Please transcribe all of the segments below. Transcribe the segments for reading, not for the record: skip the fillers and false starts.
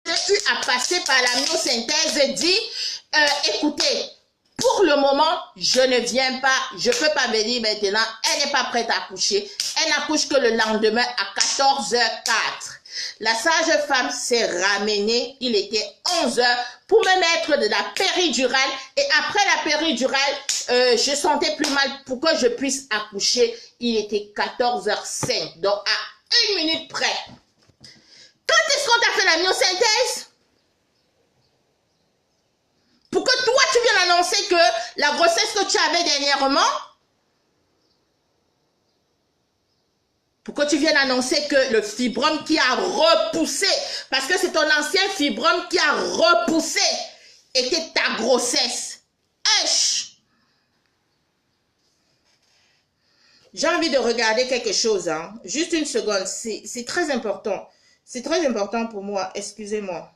eu à passer par la myosynthèse dit, écoutez, pour le moment, je ne viens pas, je ne peux pas venir maintenant, elle n'est pas prête à accoucher. Elle n'accouche que le lendemain à 14h04. La sage-femme s'est ramenée, il était 11h, pour me mettre de la péridurale. Et après la péridurale, je sentais plus mal pour que je puisse accoucher. Il était 14h05, donc à 1 minute près. Quand est-ce qu'on t'a fait la myosynthèse? Pour que toi, tu viennes annoncer que la grossesse que tu avais dernièrement, pour que tu viennes annoncer que le fibrome qui a repoussé, parce que c'est ton ancien fibrome qui a repoussé, était ta grossesse. Hush! J'ai envie de regarder quelque chose, hein. Juste une seconde, c'est très important. C'est très important pour moi, excusez-moi.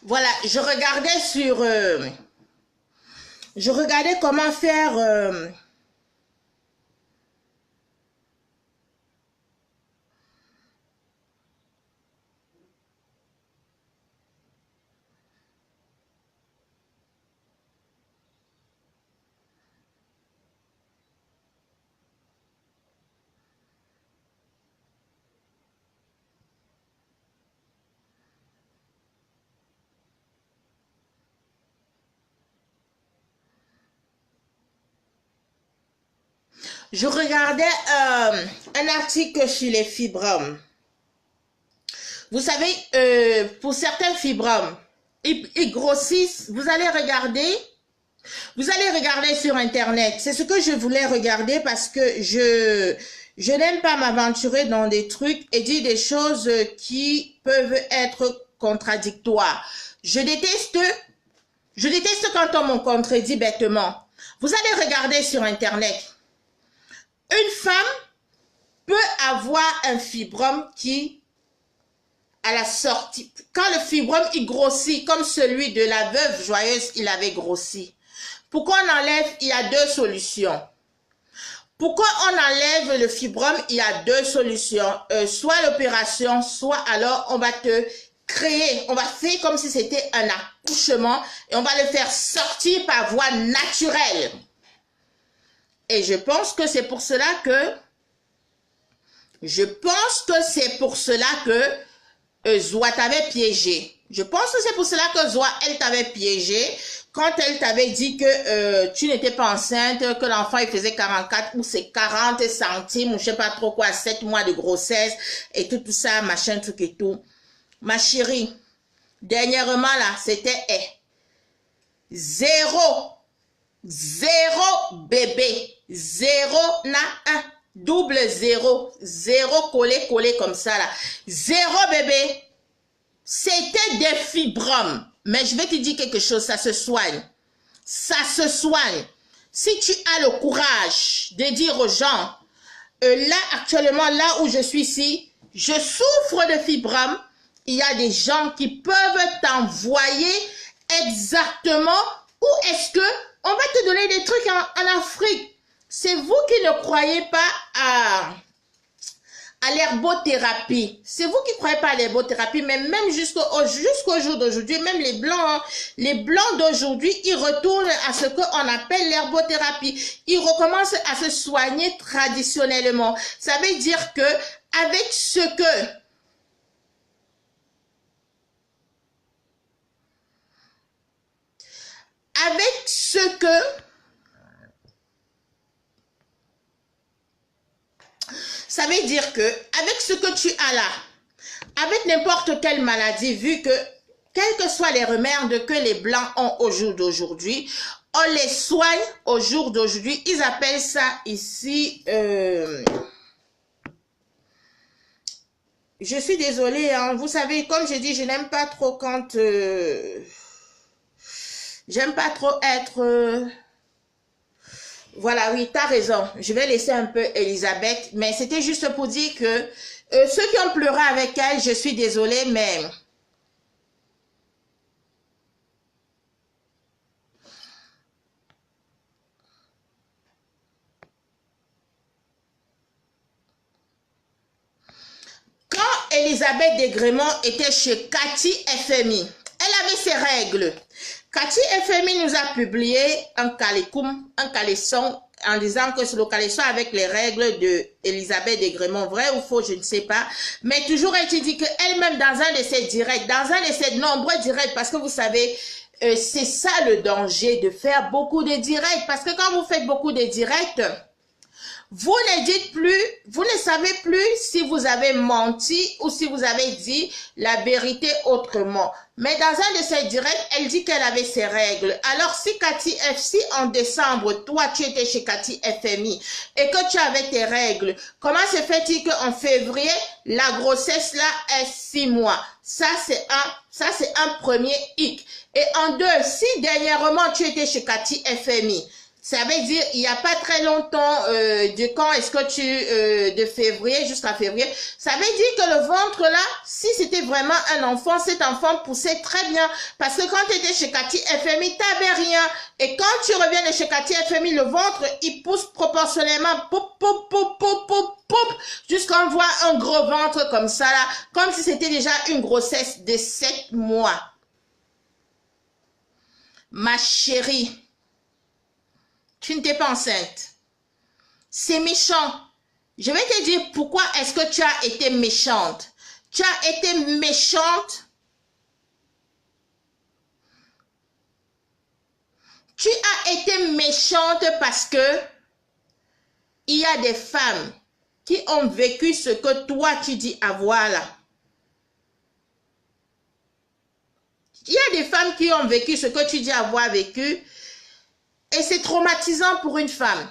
Voilà, je regardais comment faire je regardais un article sur les fibromes. Vous savez, pour certains fibromes, ils grossissent. Vous allez regarder sur Internet. C'est ce que je voulais regarder parce que je n'aime pas m'aventurer dans des trucs et dire des choses qui peuvent être contradictoires. Je déteste quand on me contredit bêtement. Vous allez regarder sur Internet. Une femme peut avoir un fibrome qui, à la sortie, quand le fibrome il grossit, comme celui de la veuve joyeuse, il avait grossi. Pour qu'on enlève, il y a deux solutions. Pour qu'on enlève le fibrome, il y a deux solutions. Soit l'opération, soit alors on va te créer, on va faire comme si c'était un accouchement et on va le faire sortir par voie naturelle. Et je pense que c'est pour cela que Zoa t'avait piégé. Je pense que c'est pour cela que Zoa, elle t'avait piégé quand elle t'avait dit que tu n'étais pas enceinte, que l'enfant il faisait 44 ou c'est 40 centimes ou je sais pas trop quoi, 7 mois de grossesse et tout ça, machin, truc et tout. Ma chérie, dernièrement là, c'était zéro bébé, zéro na un, double zéro, zéro collé comme ça là, zéro bébé, c'était des fibromes. Mais je vais te dire quelque chose, ça se soigne. Ça se soigne. si tu as le courage de dire aux gens, là, actuellement, là où je suis ici, je souffre de fibrome, il y a des gens qui peuvent t'envoyer exactement où est-ce que on va te donner des trucs en Afrique. C'est vous qui ne croyez pas à l'herbothérapie. C'est vous qui ne croyez pas à l'herbothérapie, mais même jusqu'au jour d'aujourd'hui, même les blancs d'aujourd'hui, ils retournent à ce qu'on appelle l'herbothérapie. Ils recommencent à se soigner traditionnellement. Ça veut dire que avec ce que ça veut dire que avec ce que tu as là, avec n'importe quelle maladie, vu que quels que soient les remèdes que les Blancs ont au jour d'aujourd'hui, on les soigne au jour d'aujourd'hui. Ils appellent ça ici... je suis désolée, hein, vous savez, comme j'ai dit, je n'aime pas trop quand... j'aime pas trop être... Voilà, oui, tu as raison. Je vais laisser un peu Elisabeth, mais c'était juste pour dire que ceux qui ont pleuré avec elle, je suis désolée, mais... Quand Elisabeth Desgrémont était chez Cathy FMI, elle avait ses règles. Cathy FMI nous a publié un caleçon, en disant que c'est le caleçon avec les règles de Elisabeth Desgrémont, vrai ou faux, je ne sais pas. Mais toujours est-il dit qu'elle-même, dans un de ses directs, dans un de ses nombreux directs, parce que vous savez, c'est ça le danger de faire beaucoup de directs. Parce que quand vous faites beaucoup de directs, vous ne dites plus, vous ne savez plus si vous avez menti ou si vous avez dit la vérité autrement. Mais dans un de ses directs, elle dit qu'elle avait ses règles. Alors si Cathy FC en décembre, toi tu étais chez Cathy FMI et que tu avais tes règles, comment se fait-il qu'en février, la grossesse là est 6 mois? Ça c'est un premier hic. Et en deux, si dernièrement tu étais chez Cathy FMI, ça veut dire, il n'y a pas très longtemps, de quand est-ce que de février jusqu'à février, ça veut dire que le ventre là, si c'était vraiment un enfant, cet enfant poussait très bien. Parce que quand tu étais chez Cathy FMI, tu n'avais rien. Et quand tu reviens de chez Cathy FMI, le ventre, il pousse proportionnellement, poup, poup, poup, poup, poup, poup, jusqu'on voit un gros ventre comme ça là, comme si c'était déjà une grossesse de 7 mois. Ma chérie, tu n'étais pas enceinte. C'est méchant. Je vais te dire pourquoi est-ce que tu as été méchante. Tu as été méchante. Tu as été méchante parce que il y a des femmes qui ont vécu ce que toi tu dis avoir là. Il y a des femmes qui ont vécu ce que tu dis avoir vécu. Et c'est traumatisant pour une femme.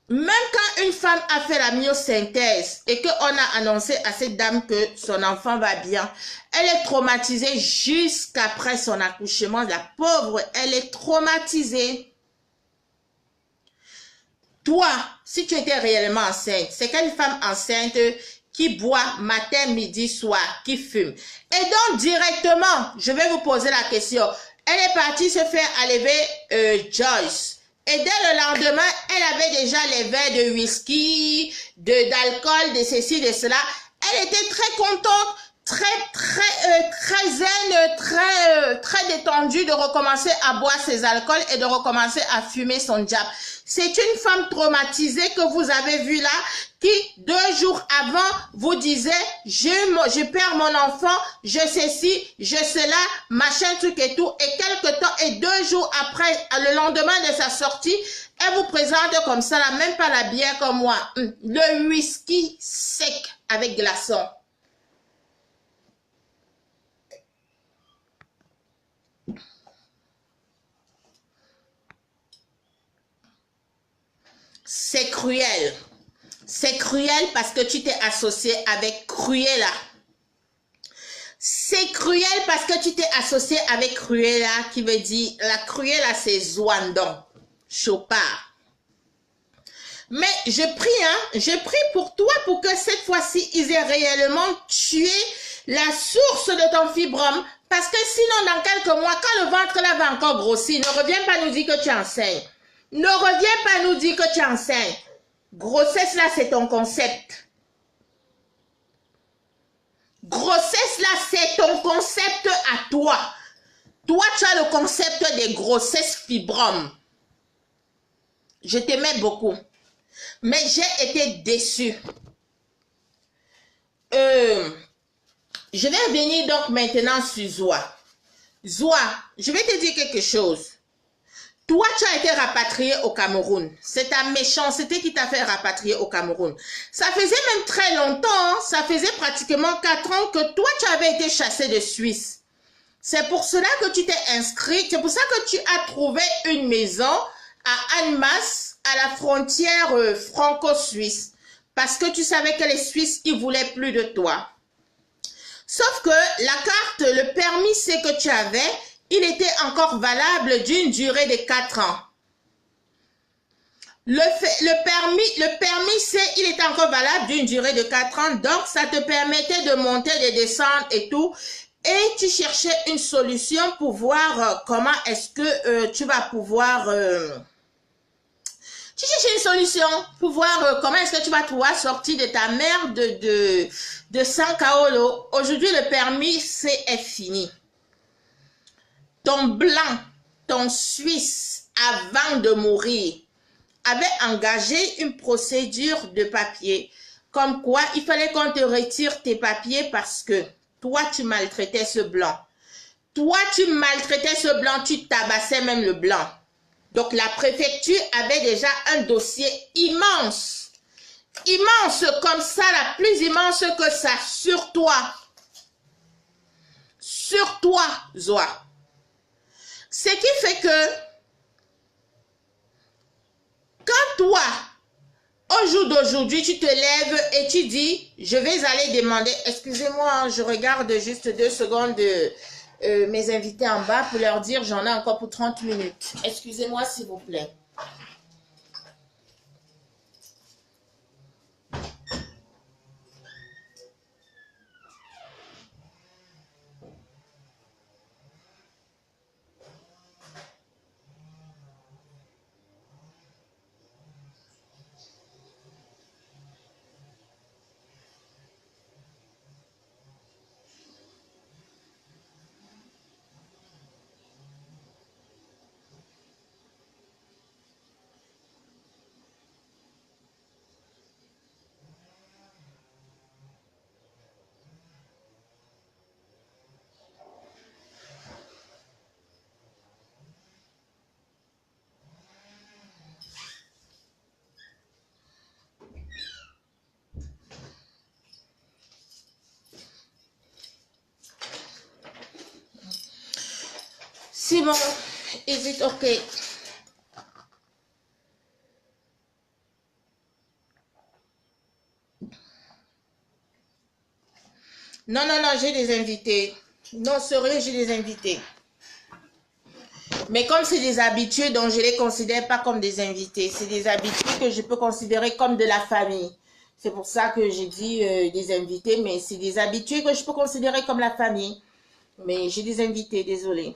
Même quand une femme a fait la myosynthèse et qu'on a annoncé à cette dame que son enfant va bien, elle est traumatisée jusqu'après son accouchement. La pauvre, elle est traumatisée. Toi, si tu étais réellement enceinte, c'est quelle femme enceinte qui boit matin, midi, soir, qui fume? Et donc, directement, je vais vous poser la question. Elle est partie se faire enlever Joyce. Et dès le lendemain, elle avait déjà les verres de whisky, d'alcool, de ceci, de cela. Elle était très contente, très zen, très détendue de recommencer à boire ses alcools et de recommencer à fumer son jab. C'est une femme traumatisée que vous avez vue là, qui 2 jours avant vous disait je perds mon enfant, je ceci, je cela, machin truc et tout, et quelque temps et 2 jours après, le lendemain de sa sortie, elle vous présente comme ça là, même pas la bière comme moi, le whisky sec avec glaçon. C'est cruel. C'est cruel parce que tu t'es associé avec Cruella. C'est cruel. cruelle parce que tu t'es associé avec Cruella, qui veut dire, la Cruella, c'est Zouandon, Chopard. Mais je prie pour toi pour que cette fois-ci, ils aient réellement tué la source de ton fibrome. Parce que sinon, dans quelques mois, quand le ventre là va encore grossir, ne reviens pas nous dire que tu enseignes. Ne reviens pas nous dire que tu enseignes. Grossesse là, c'est ton concept. Grossesse là, c'est ton concept à toi. Toi, tu as le concept des grossesses fibromes. Je t'aimais beaucoup. Mais j'ai été déçue. Je vais venir donc maintenant sur Zoa. Zoa, je vais te dire quelque chose. Toi, tu as été rapatrié au Cameroun. C'est ta méchanceté qui t'a fait rapatrier au Cameroun. Ça faisait même très longtemps, hein? Ça faisait pratiquement 4 ans que toi, tu avais été chassé de Suisse. C'est pour cela que tu t'es inscrit. C'est pour ça que tu as trouvé une maison à Annemasse, à la frontière franco-suisse. Parce que tu savais que les Suisses, ils voulaient plus de toi. Sauf que la carte, le permis C que tu avais, il était encore valable d'une durée de 4 ans. Le permis C, il était encore valable d'une durée de 4 ans. Donc, ça te permettait de monter, de descendre et tout. Et tu cherchais une solution pour voir comment est-ce que tu vas pouvoir... Tu cherches une solution pour voir comment est-ce que tu vas pouvoir sortir de ta merde de San Kaolo. Aujourd'hui, le permis C est fini. Ton blanc, ton Suisse, avant de mourir, avait engagé une procédure de papier. Comme quoi, il fallait qu'on te retire tes papiers parce que toi, tu maltraitais ce blanc. Toi, tu maltraitais ce blanc, tu tabassais même le blanc. Donc, la préfecture avait déjà un dossier immense. Immense comme ça, la plus immense que ça, sur toi. Sur toi, Zoa. Ce qui fait que, quand toi, au jour d'aujourd'hui, tu te lèves et tu dis, je vais aller demander, excusez-moi, je regarde juste 2 secondes mes invités en bas pour leur dire, j'en ai encore pour 30 minutes. Excusez-moi, s'il vous plaît. Simon, is it okay? Non, non, non, j'ai des invités. Non, sérieux, j'ai des invités. Mais comme c'est des habitués, donc je les considère pas comme des invités. C'est des habitués que je peux considérer comme de la famille. C'est pour ça que j'ai dit des invités, mais c'est des habitués que je peux considérer comme la famille. Mais j'ai des invités, désolé.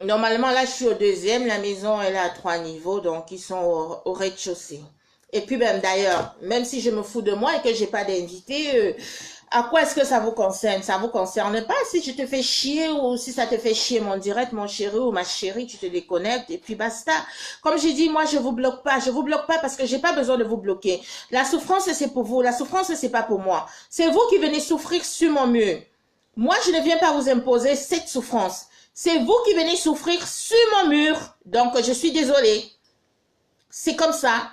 Normalement, là, je suis au 2e. La maison, elle est à 3 niveaux, donc ils sont au rez-de-chaussée. Et puis, même d'ailleurs, même si je me fous de moi et que j'ai pas d'invité, à quoi est-ce que ça vous concerne? Ça vous concerne pas si je te fais chier ou si ça te fait chier mon direct, mon chéri ou ma chérie, tu te déconnectes et puis basta. Comme j'ai dit, moi, je vous bloque pas. Je vous bloque pas parce que j'ai pas besoin de vous bloquer. La souffrance, c'est pour vous. La souffrance, c'est pas pour moi. C'est vous qui venez souffrir sur mon mur. Moi, je ne viens pas vous imposer cette souffrance. C'est vous qui venez souffrir sur mon mur. Donc, je suis désolée. C'est comme ça.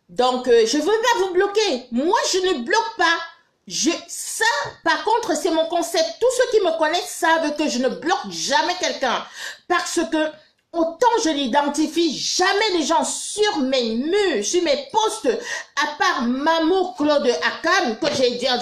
Donc, je ne veux pas vous bloquer. Moi, je ne bloque pas. Ça, par contre, c'est mon concept. Tous ceux qui me connaissent savent que je ne bloque jamais quelqu'un. Parce que autant je n'identifie jamais les gens sur mes murs, sur mes posts, à part Mamour Claude Akam, que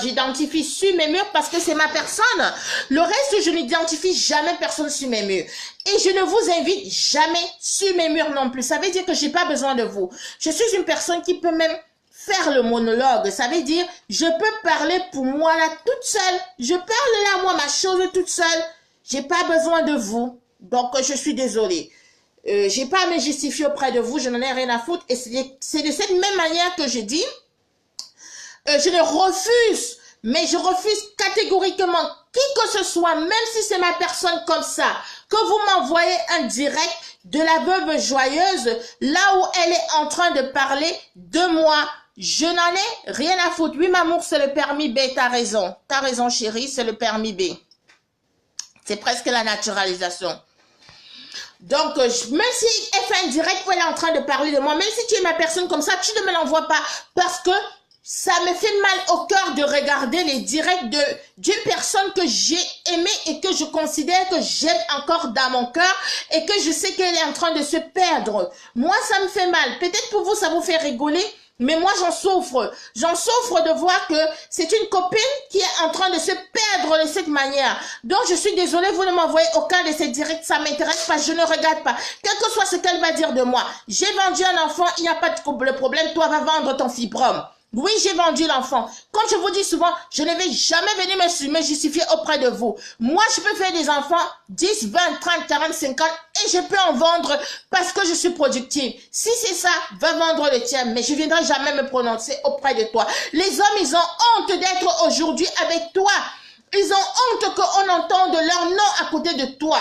j'identifie sur mes murs parce que c'est ma personne. Le reste, je n'identifie jamais personne sur mes murs. Et je ne vous invite jamais sur mes murs non plus. Ça veut dire que j'ai pas besoin de vous. Je suis une personne qui peut même faire le monologue. Ça veut dire, je peux parler pour moi là toute seule. Je parle là, moi, ma chose toute seule. J'ai pas besoin de vous. Donc, je suis désolée. J'ai pas à me justifier auprès de vous, je n'en ai rien à foutre. Et c'est de cette même manière que je dis, je ne refuse, mais je refuse catégoriquement qui que ce soit, même si c'est ma personne comme ça, que vous m'envoyez un direct de la veuve joyeuse, là où elle est en train de parler de moi. Je n'en ai rien à foutre. Oui, Mamour, c'est le permis B, t'as raison. T'as raison, chérie, c'est le permis B. C'est presque la naturalisation. Donc, même si elle fait un direct où elle est en train de parler de moi, même si tu es ma personne comme ça, tu ne me l'envoies pas parce que ça me fait mal au cœur de regarder les directs d'une personne que j'ai aimée et que je considère que j'aime encore dans mon cœur et que je sais qu'elle est en train de se perdre. Moi, ça me fait mal. Peut-être pour vous, ça vous fait rigoler. Mais moi, j'en souffre. J'en souffre de voir que c'est une copine qui est en train de se perdre de cette manière. Donc, je suis désolée, vous ne m'envoyez aucun de ces directs. Ça m'intéresse pas, je ne regarde pas. Quel que soit ce qu'elle va dire de moi. J'ai vendu un enfant, il n'y a pas de problème. Toi, va vendre ton fibrome. Oui, j'ai vendu l'enfant. Comme je vous dis souvent, je ne vais jamais venir me justifier auprès de vous. Moi, je peux faire des enfants 10, 20, 30, 40, 50 et je peux en vendre parce que je suis productive. Si c'est ça, va vendre le tien, mais je ne viendrai jamais me prononcer auprès de toi. Les hommes, ils ont honte d'être aujourd'hui avec toi. Ils ont honte qu'on entende leur nom à côté de toi.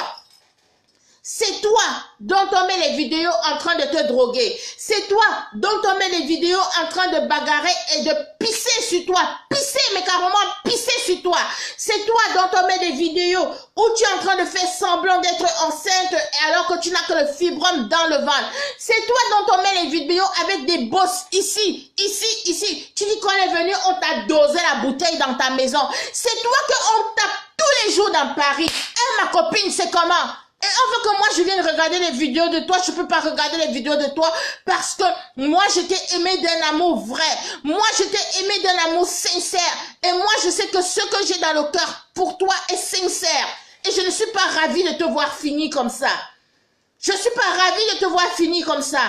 C'est toi dont on met les vidéos en train de te droguer. C'est toi dont on met les vidéos en train de bagarrer et de pisser sur toi. Pisser, mais carrément pisser sur toi. C'est toi dont on met des vidéos où tu es en train de faire semblant d'être enceinte alors que tu n'as que le fibrome dans le ventre. C'est toi dont on met les vidéos avec des bosses ici, ici, ici. Tu dis qu'on est venu, on t'a dosé la bouteille dans ta maison. C'est toi qu'on tape tous les jours dans Paris. Et ma copine, c'est comment? Et on veut que moi je vienne regarder les vidéos de toi, je peux pas regarder les vidéos de toi parce que moi je t'ai aimé d'un amour vrai, moi je t'ai aimé d'un amour sincère et moi je sais que ce que j'ai dans le cœur pour toi est sincère et je ne suis pas ravie de te voir fini comme ça. Je suis pas ravie de te voir fini comme ça.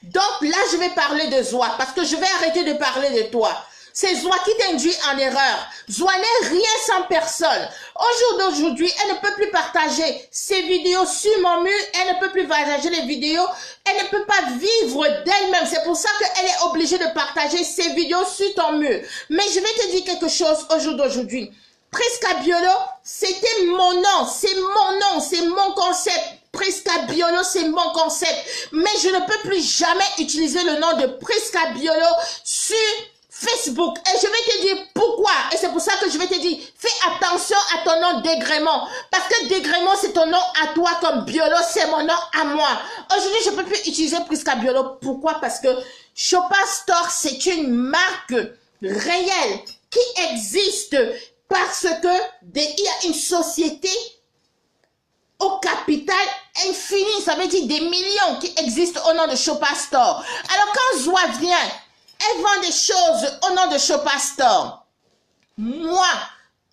Donc là je vais parler de Zoa parce que je vais arrêter de parler de toi. C'est Zoa qui t'induit en erreur. Zoa n'est rien sans personne. Au jour d'aujourd'hui, elle ne peut plus partager ses vidéos sur mon mur. Elle ne peut plus partager les vidéos. Elle ne peut pas vivre d'elle-même. C'est pour ça qu'elle est obligée de partager ses vidéos sur ton mur. Mais je vais te dire quelque chose au jour d'aujourd'hui. Prisca Biolo, c'était mon nom. C'est mon nom. C'est mon concept. Prisca Biolo, c'est mon concept. Mais je ne peux plus jamais utiliser le nom de Prisca Biolo sur Facebook. Et je vais te dire pourquoi. Et c'est pour ça que je vais te dire, fais attention à ton nom Dégrémon. Parce que Dégrémon, c'est ton nom à toi comme Biolo, c'est mon nom à moi. Aujourd'hui, je ne peux plus utiliser Prisca Biolo. Pourquoi? Parce que Chopa Store, c'est une marque réelle qui existe parce que il y a une société au capital infini. Ça veut dire des millions qui existent au nom de Chopa Store. Alors quand Zoa vient, elle vend des choses au nom de Chopa Store. Moi,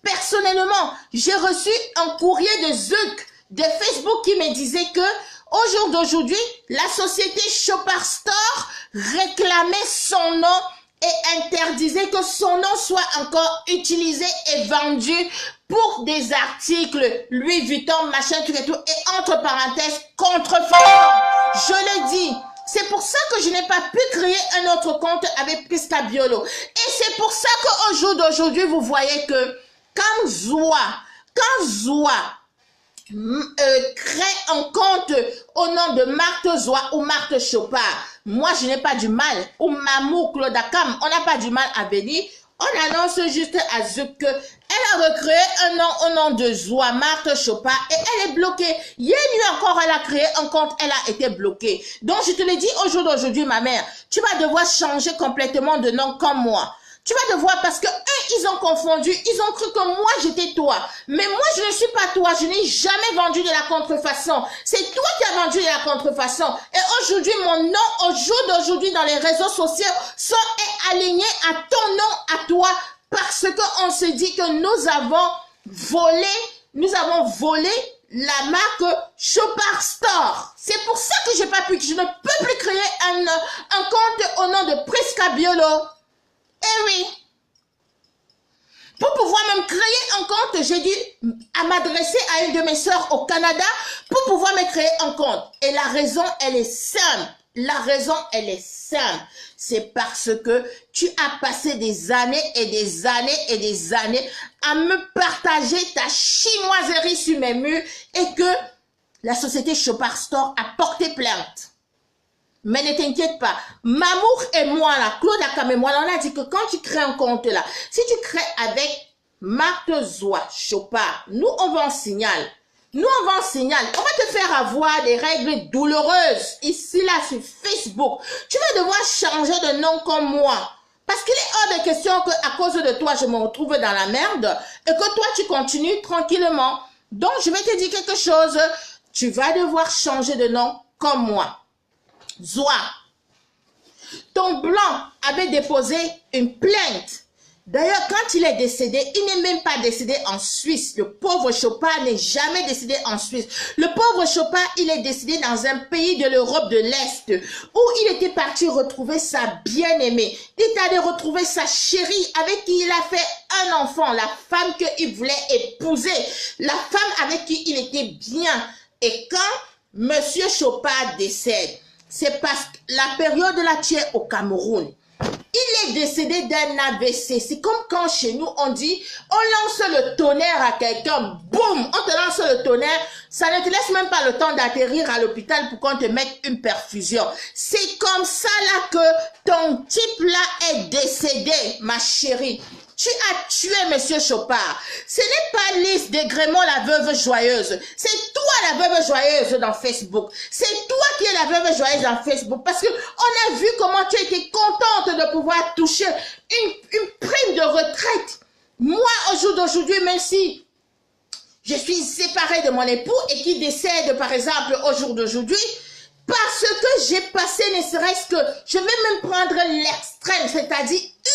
personnellement, j'ai reçu un courrier de Zuck de Facebook qui me disait que au jour d'aujourd'hui, la société Chopa Store réclamait son nom et interdisait que son nom soit encore utilisé et vendu pour des articles Louis Vuitton, machin, tout et tout, et entre parenthèses, contrefaçon. Je le dis. C'est pour ça que je n'ai pas pu créer un autre compte avec Prisca Biolo. Et c'est pour ça qu'au jour d'aujourd'hui, vous voyez que quand Zoa crée un compte au nom de Marthe Zoa ou Marthe Chopa, moi je n'ai pas du mal, ou Mamour Claude Akam, on n'a pas du mal à venir. On annonce juste à Zuck qu'elle a recréé un nom au nom de Zoa Marthe Chopa et elle est bloquée. Hier nuit encore, elle a créé un compte, elle a été bloquée. Donc je te l'ai dit au jour d'aujourd'hui, ma mère, tu vas devoir changer complètement de nom comme moi. Tu vas devoir, parce que eux, ils ont confondu, ils ont cru que moi, j'étais toi. Mais moi, je ne suis pas toi, je n'ai jamais vendu de la contrefaçon. C'est toi qui as vendu de la contrefaçon. Et aujourd'hui, mon nom, au jour d'aujourd'hui, dans les réseaux sociaux, sont alignés à ton nom, à toi, parce qu'on se dit que nous avons volé la marque Chopard Store. C'est pour ça que je ne peux plus créer un compte au nom de Prisca Biolo. Eh oui. Pour pouvoir même créer un compte, j'ai dû m'adresser à une de mes sœurs au Canada pour pouvoir me créer un compte. Et la raison, elle est simple. La raison, elle est simple. C'est parce que tu as passé des années et des années et des années à me partager ta chinoiserie sur mes murs et que la société Chopard Store a porté plainte. Mais ne t'inquiète pas, Mamour et moi, là, Claude Akam et moi, là, on a dit que quand tu crées un compte là, si tu crées avec Marthe Zoa Chopard, nous, on va en signal. Nous, on va en signal. On va te faire avoir des règles douloureuses ici, là, sur Facebook. Tu vas devoir changer de nom comme moi. Parce qu'il est hors de question qu'à cause de toi, je me retrouve dans la merde et que toi, tu continues tranquillement. Donc, je vais te dire quelque chose. Tu vas devoir changer de nom comme moi. Zoa, ton blanc avait déposé une plainte. D'ailleurs, quand il est décédé, il n'est même pas décédé en Suisse. Le pauvre Chopard n'est jamais décédé en Suisse. Le pauvre Chopard, il est décédé dans un pays de l'Europe de l'Est où il était parti retrouver sa bien-aimée. Il est allé retrouver sa chérie avec qui il a fait un enfant, la femme qu'il voulait épouser, la femme avec qui il était bien. Et quand Monsieur Chopard décède, c'est parce que la période là, tu es au Cameroun. Il est décédé d'un AVC. C'est comme quand chez nous, on dit, on lance le tonnerre à quelqu'un, boum, on te lance le tonnerre, ça ne te laisse même pas le temps d'atterrir à l'hôpital pour qu'on te mette une perfusion. C'est comme ça là que ton type là est décédé, ma chérie. Tu as tué Monsieur Chopard. Ce n'est pas Lise Desgrémont, la veuve joyeuse. C'est toi la veuve joyeuse dans Facebook. C'est toi qui es la veuve joyeuse dans Facebook. Parce que on a vu comment tu étais contente de pouvoir toucher une prime de retraite. Moi, au jour d'aujourd'hui, même si je suis séparée de mon époux et qui décède, par exemple, au jour d'aujourd'hui, parce que j'ai passé, ne serait-ce que, je vais même prendre l'extrême, c'est-à-dire 1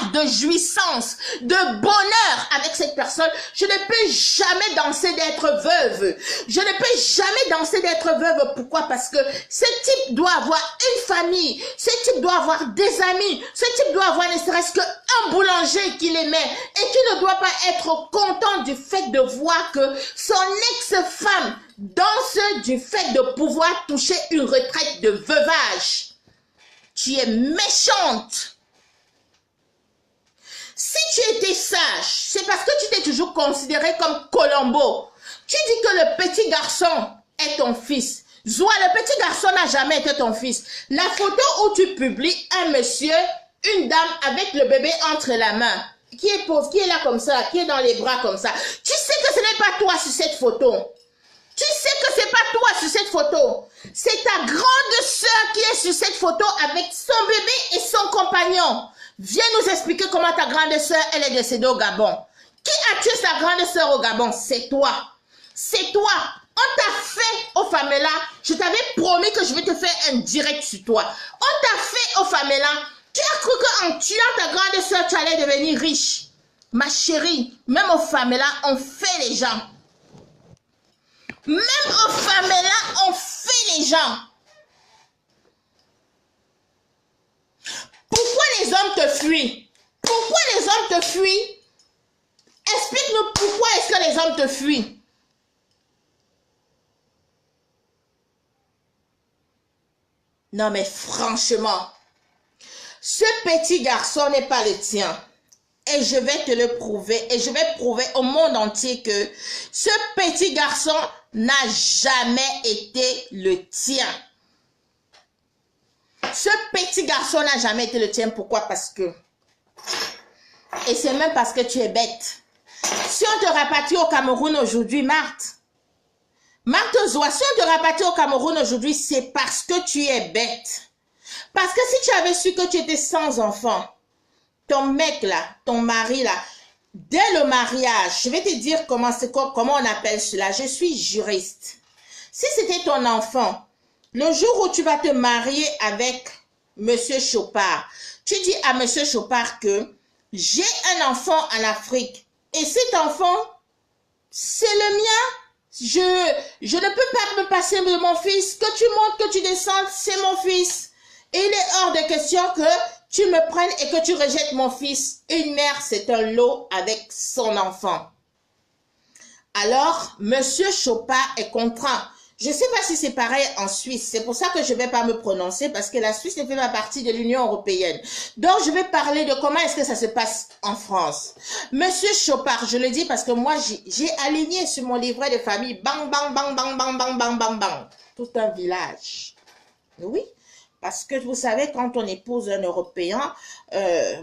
heure de jouissance, de bonheur avec cette personne. Je ne peux jamais danser d'être veuve. Je ne peux jamais danser d'être veuve. Pourquoi? Parce que ce type doit avoir une famille. Ce type doit avoir des amis. Ce type doit avoir ne serait-ce qu'un boulanger qui l'aimait et qui ne doit pas être content du fait de voir que son ex-femme danse du fait de pouvoir toucher une retraite de veuvage. Tu es méchante. Si tu étais sage, c'est parce que tu t'es toujours considéré comme Colombo. Tu dis que le petit garçon est ton fils. Zoa, le petit garçon n'a jamais été ton fils. La photo où tu publies un monsieur, une dame avec le bébé entre la main, qui est pauvre, qui est là comme ça, qui est dans les bras comme ça. Tu sais que ce n'est pas toi sur cette photo. Tu sais que c'est pas toi sur cette photo. C'est ta grande sœur qui est sur cette photo avec son bébé et son compagnon. Viens nous expliquer comment ta grande sœur, elle est décédée au Gabon. Qui a tué sa grande sœur au Gabon? C'est toi. C'est toi. On t'a fait au Famela. Je t'avais promis que je vais te faire un direct sur toi. On t'a fait au Famela. Tu as cru qu'en tuant ta grande sœur, tu allais devenir riche. Ma chérie, même au Famela, on fait les gens. Même au Famela, on fait les gens. Pourquoi les hommes te fuient? Pourquoi les hommes te fuient? Explique-nous pourquoi est-ce que les hommes te fuient. Non mais franchement, ce petit garçon n'est pas le tien. Et je vais te le prouver. Et je vais prouver au monde entier que ce petit garçon n'a jamais été le tien. Ce petit garçon n'a jamais été le tien. Pourquoi? Parce que... Et c'est même parce que tu es bête. Si on te rapatrie au Cameroun aujourd'hui, Marthe Zoa, si on te rapatrie au Cameroun aujourd'hui, c'est parce que tu es bête. Parce que si tu avais su que tu étais sans enfant, ton mec là, ton mari là, dès le mariage, je vais te dire comment on appelle cela. Je suis juriste. Si c'était ton enfant, le jour où tu vas te marier avec Monsieur Chopard, tu dis à Monsieur Chopard que j'ai un enfant en Afrique et cet enfant, c'est le mien. Je ne peux pas me passer de mon fils. Que tu montes, que tu descendes, c'est mon fils. Et il est hors de question que tu me prennes et que tu rejettes mon fils. Une mère, c'est un lot avec son enfant. Alors, Monsieur Chopard est contraint. Je ne sais pas si c'est pareil en Suisse. C'est pour ça que je ne vais pas me prononcer parce que la Suisse ne fait pas partie de l'Union européenne. Donc, je vais parler de comment est-ce que ça se passe en France. Monsieur Chopard, je le dis parce que moi, j'ai aligné sur mon livret de famille, bang, bang, bang, bang, bang, bang, bang, bang, bang. Tout un village. Oui. Parce que vous savez, quand on épouse un Européen,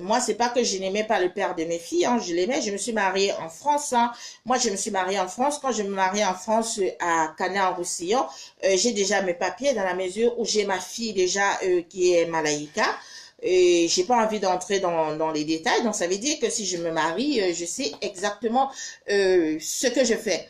moi, c'est pas que je n'aimais pas le père de mes filles, hein, je l'aimais, je me suis mariée en France. Hein. Moi, je me suis mariée en France. Quand je me mariais en France, à Canet-en-Roussillon, j'ai déjà mes papiers dans la mesure où j'ai ma fille déjà qui est Malaïka. Et j'ai pas envie d'entrer dans les détails. Donc, ça veut dire que si je me marie, je sais exactement ce que je fais.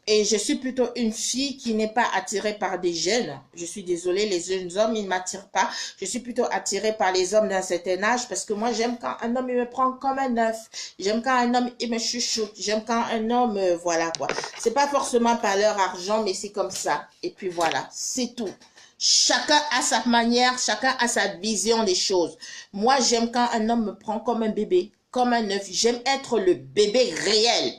Et je suis plutôt une fille qui n'est pas attirée par des jeunes. Je suis désolée, les jeunes hommes, ils ne m'attirent pas. Je suis plutôt attirée par les hommes d'un certain âge parce que moi, j'aime quand un homme, il me prend comme un œuf. J'aime quand un homme, il me chuchote. J'aime quand un homme, voilà quoi. C'est pas forcément par leur argent, mais c'est comme ça. Et puis voilà, c'est tout. Chacun a sa manière, chacun a sa vision des choses. Moi, j'aime quand un homme me prend comme un bébé, comme un œuf. J'aime être le bébé réel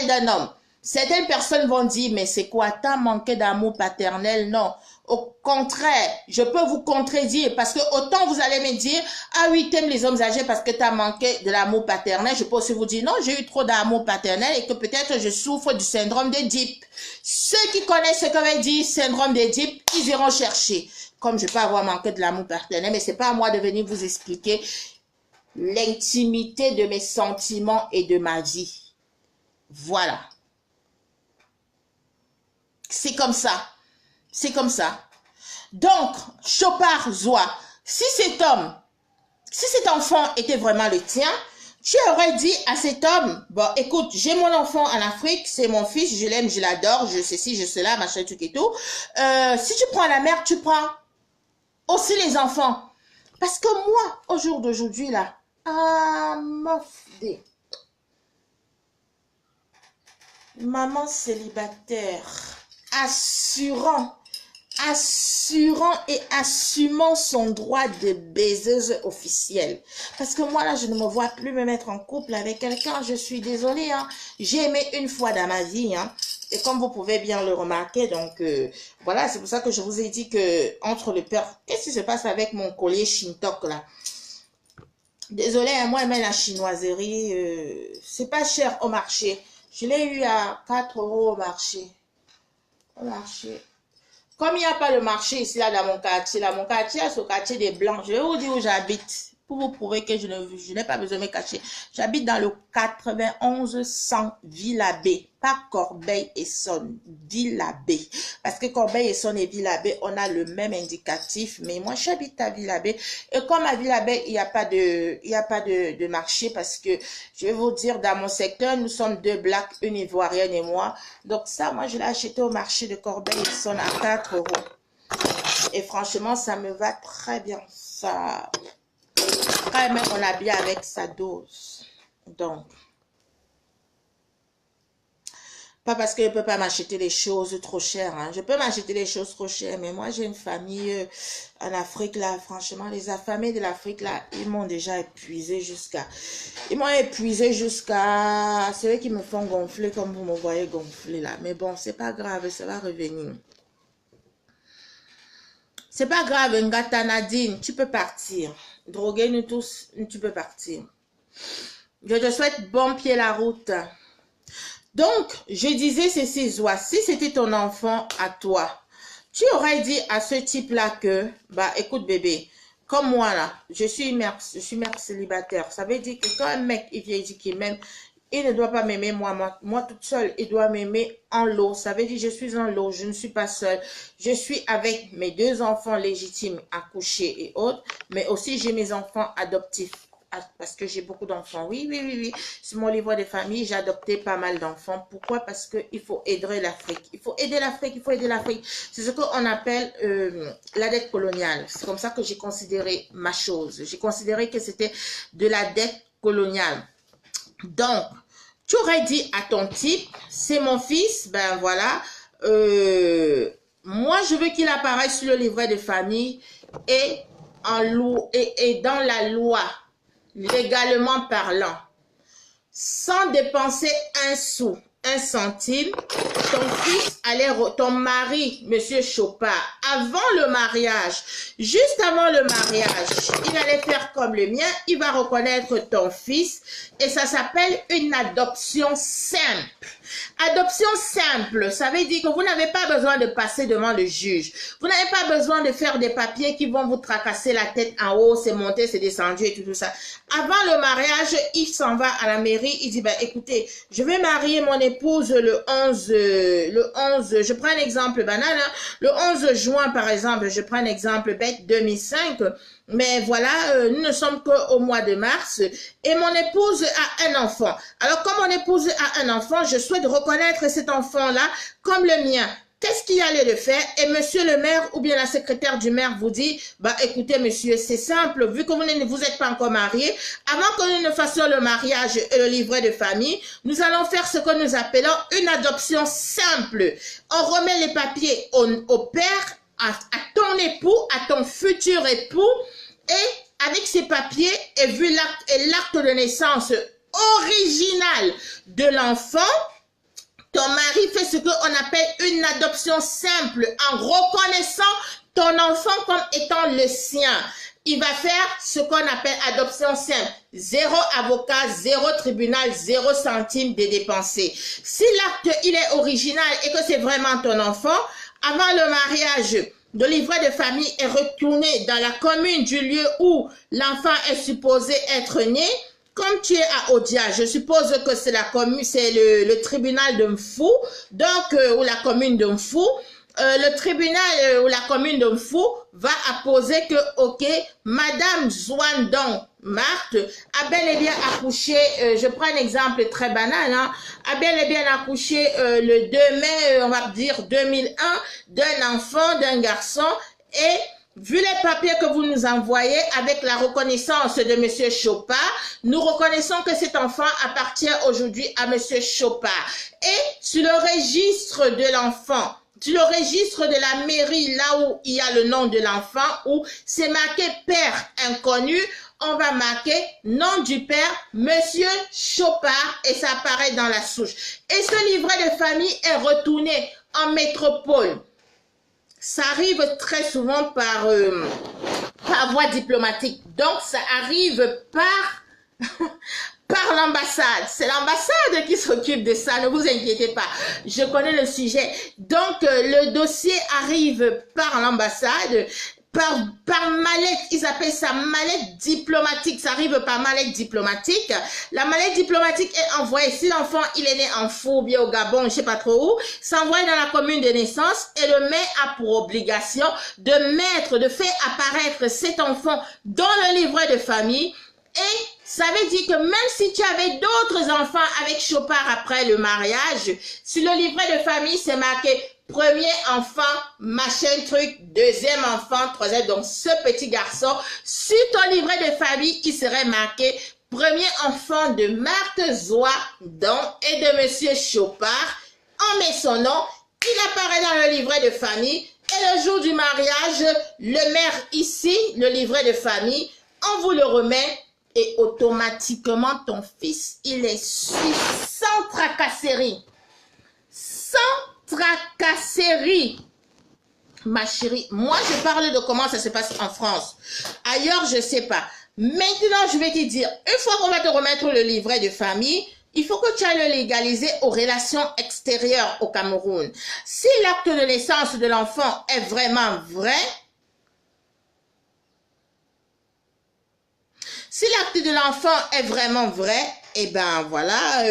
d'un homme. Certaines personnes vont dire, mais c'est quoi, t'as manqué d'amour paternel? Non. Au contraire, je peux vous contredire parce que autant vous allez me dire, ah oui, t'aimes les hommes âgés parce que t'as manqué de l'amour paternel. Je peux aussi vous dire, non, j'ai eu trop d'amour paternel et que peut-être je souffre du syndrome d'Édipe. Ceux qui connaissent ce que veut dire syndrome d'Édipe, ils iront chercher. Comme je peux avoir manqué de l'amour paternel, mais c'est pas à moi de venir vous expliquer l'intimité de mes sentiments et de ma vie. Voilà. C'est comme ça. C'est comme ça. Donc, Chopard Zoa, si cet enfant était vraiment le tien, tu aurais dit à cet homme, bon, écoute, j'ai mon enfant en Afrique, c'est mon fils, je l'aime, je l'adore, je ceci, je cela, machin, tout et tout. Si tu prends la mère, tu prends aussi les enfants. Parce que moi, au jour d'aujourd'hui, là, maman célibataire, assurant et assumant son droit de baiseuse officielle. Parce que moi, là, je ne me vois plus me mettre en couple avec quelqu'un. Je suis désolée, hein. J'ai aimé une fois dans ma vie, hein. Et comme vous pouvez bien le remarquer, donc, voilà, c'est pour ça que je vous ai dit que, entre le père, qu'est-ce qui se passe avec mon collier Shintok, là? Désolée, hein, moi, mais la chinoiserie, c'est pas cher au marché. Je l'ai eu à 4 € au marché. Au marché. Comme il n'y a pas le marché ici, là, dans mon quartier, c'est au quartier des Blancs. Je vais vous dire où j'habite. Pour vous prouver que je n'ai pas besoin de me cacher. J'habite dans le 9100 Villa-Baie. Pas Corbeil-Essonnes, Villa-Baie. Parce que Corbeil-Essonnes et Villa-Baie, on a le même indicatif. Mais moi, j'habite à Villa-Baie. Et comme à Villa-Baie, il n'y a pas de marché. Parce que, je vais vous dire, dans mon secteur, nous sommes 2 blacks, une ivoirienne et moi. Donc ça, moi, je l'ai acheté au marché de Corbeil-Essonnes à 4 €. Et franchement, ça me va très bien. Ça... Quand même, on a bien avec sa dose. Donc, pas parce que je ne peux pas m'acheter des choses trop chères. Hein. Je peux m'acheter des choses trop chères, mais moi, j'ai une famille en Afrique, là. Franchement, les affamés de l'Afrique, là, ils m'ont déjà épuisé jusqu'à... Ils m'ont épuisé jusqu'à... C'est eux qui me font gonfler comme vous me voyez gonfler, là. Mais bon, c'est pas grave, ça va revenir. C'est pas grave, Ngata Nadine, tu peux partir. Droguez nous tous, tu peux partir. Je te souhaite bon pied la route. Donc, je disais ceci, Zoa, si c'était ton enfant à toi, tu aurais dit à ce type-là que, bah, écoute bébé, comme moi là, je suis mère célibataire. Ça veut dire que quand un mec, il vient dire qu'il m'aime, il ne doit pas m'aimer moi toute seule. Il doit m'aimer en lot. Ça veut dire je suis en lot. Je ne suis pas seule. Je suis avec mes 2 enfants légitimes accouchés et autres. Mais aussi j'ai mes enfants adoptifs parce que j'ai beaucoup d'enfants. Oui, oui, oui, oui. Sur mon livre de famille, j'ai adopté pas mal d'enfants. Pourquoi? Parce qu'il faut aider l'Afrique. Il faut aider l'Afrique, il faut aider l'Afrique. C'est ce qu'on appelle la dette coloniale. C'est comme ça que j'ai considéré ma chose. J'ai considéré que c'était de la dette coloniale. Donc, tu aurais dit à ton type, c'est mon fils, ben voilà, moi je veux qu'il apparaisse sur le livret de famille et, et dans la loi, légalement parlant, sans dépenser un sou, un centime. Ton fils allait, ton mari, monsieur Chopard, avant le mariage, juste avant le mariage, il allait faire comme le mien, il va reconnaître ton fils et ça s'appelle une adoption simple. Adoption simple, ça veut dire que vous n'avez pas besoin de passer devant le juge. Vous n'avez pas besoin de faire des papiers qui vont vous tracasser la tête en haut, c'est monté, c'est descendu et tout ça. Avant le mariage, il s'en va à la mairie, il dit, ben écoutez, je vais marier mon épouse le 11, je prends un exemple banal, hein, le 11 juin par exemple, je prends un exemple bête, 2005, mais voilà, nous ne sommes qu'au mois de mars et mon épouse a un enfant. Alors, comme mon épouse a un enfant, je souhaite reconnaître cet enfant-là comme le mien. Qu'est-ce qu'il y allait de faire? Et monsieur le maire ou bien la secrétaire du maire vous dit, bah écoutez monsieur, c'est simple, vu que vous ne vous êtes pas encore marié, avant que nous ne fassions le mariage et le livret de famille, nous allons faire ce que nous appelons une adoption simple. On remet les papiers au père, à ton époux, à ton futur époux, et avec ces papiers et vu l'acte de naissance original de l'enfant, ton mari fait ce qu'on appelle une adoption simple en reconnaissant ton enfant comme étant le sien. Il va faire ce qu'on appelle adoption simple. 0 avocat, 0 tribunal, 0 centime de dépensés. Si l'acte il est original et que c'est vraiment ton enfant, avant le mariage, le livret de famille est retourné dans la commune du lieu où l'enfant est supposé être né. Comme tu es à Odia, je suppose que c'est la commune, c'est le tribunal de Mfou, donc ou la commune de Mfou. Le tribunal ou la commune de Mfou va apposer que, ok, Madame Zouandon Marthe a bel et bien accouché, je prends un exemple très banal, hein, a bel et bien accouché le 2 mai, on va dire 2001, d'un enfant, d'un garçon, et vu les papiers que vous nous envoyez avec la reconnaissance de monsieur Chopard, nous reconnaissons que cet enfant appartient aujourd'hui à monsieur Chopard. Et sur le registre de l'enfant, sur le registre de la mairie, là où il y a le nom de l'enfant, où c'est marqué père inconnu, on va marquer nom du père, monsieur Chopard, et ça apparaît dans la souche. Et ce livret de famille est retourné en métropole. Ça arrive très souvent par voie diplomatique. Donc, ça arrive par l'ambassade. C'est l'ambassade qui s'occupe de ça, ne vous inquiétez pas. Je connais le sujet. Donc, le dossier arrive par l'ambassade, par mallette, ils appellent ça mallette diplomatique, ça arrive par mallette diplomatique. La mallette diplomatique est envoyée, si l'enfant il est né en Fou ou bien au Gabon, je sais pas trop où, s'envoie dans la commune de naissance et le maire a pour obligation de faire apparaître cet enfant dans le livret de famille. Et ça veut dire que même si tu avais d'autres enfants avec Chopard après le mariage, sur le livret de famille, c'est marqué premier enfant, machin truc, deuxième enfant, troisième. Donc, ce petit garçon, sur ton livret de famille, il serait marqué premier enfant de Marthe Zouandon et de monsieur Chopard. On met son nom, il apparaît dans le livret de famille. Et le jour du mariage, le maire ici, le livret de famille, on vous le remet. Et automatiquement, ton fils, il est su sans tracasserie. Sans tracasserie. Ma chérie, moi, je parle de comment ça se passe en France. Ailleurs, je ne sais pas. Maintenant, je vais te dire, une fois qu'on va te remettre le livret de famille, il faut que tu ailles le légaliser aux relations extérieures au Cameroun. Si l'acte de naissance de l'enfant est vraiment vrai, si l'acte de l'enfant est vraiment vrai, eh ben voilà,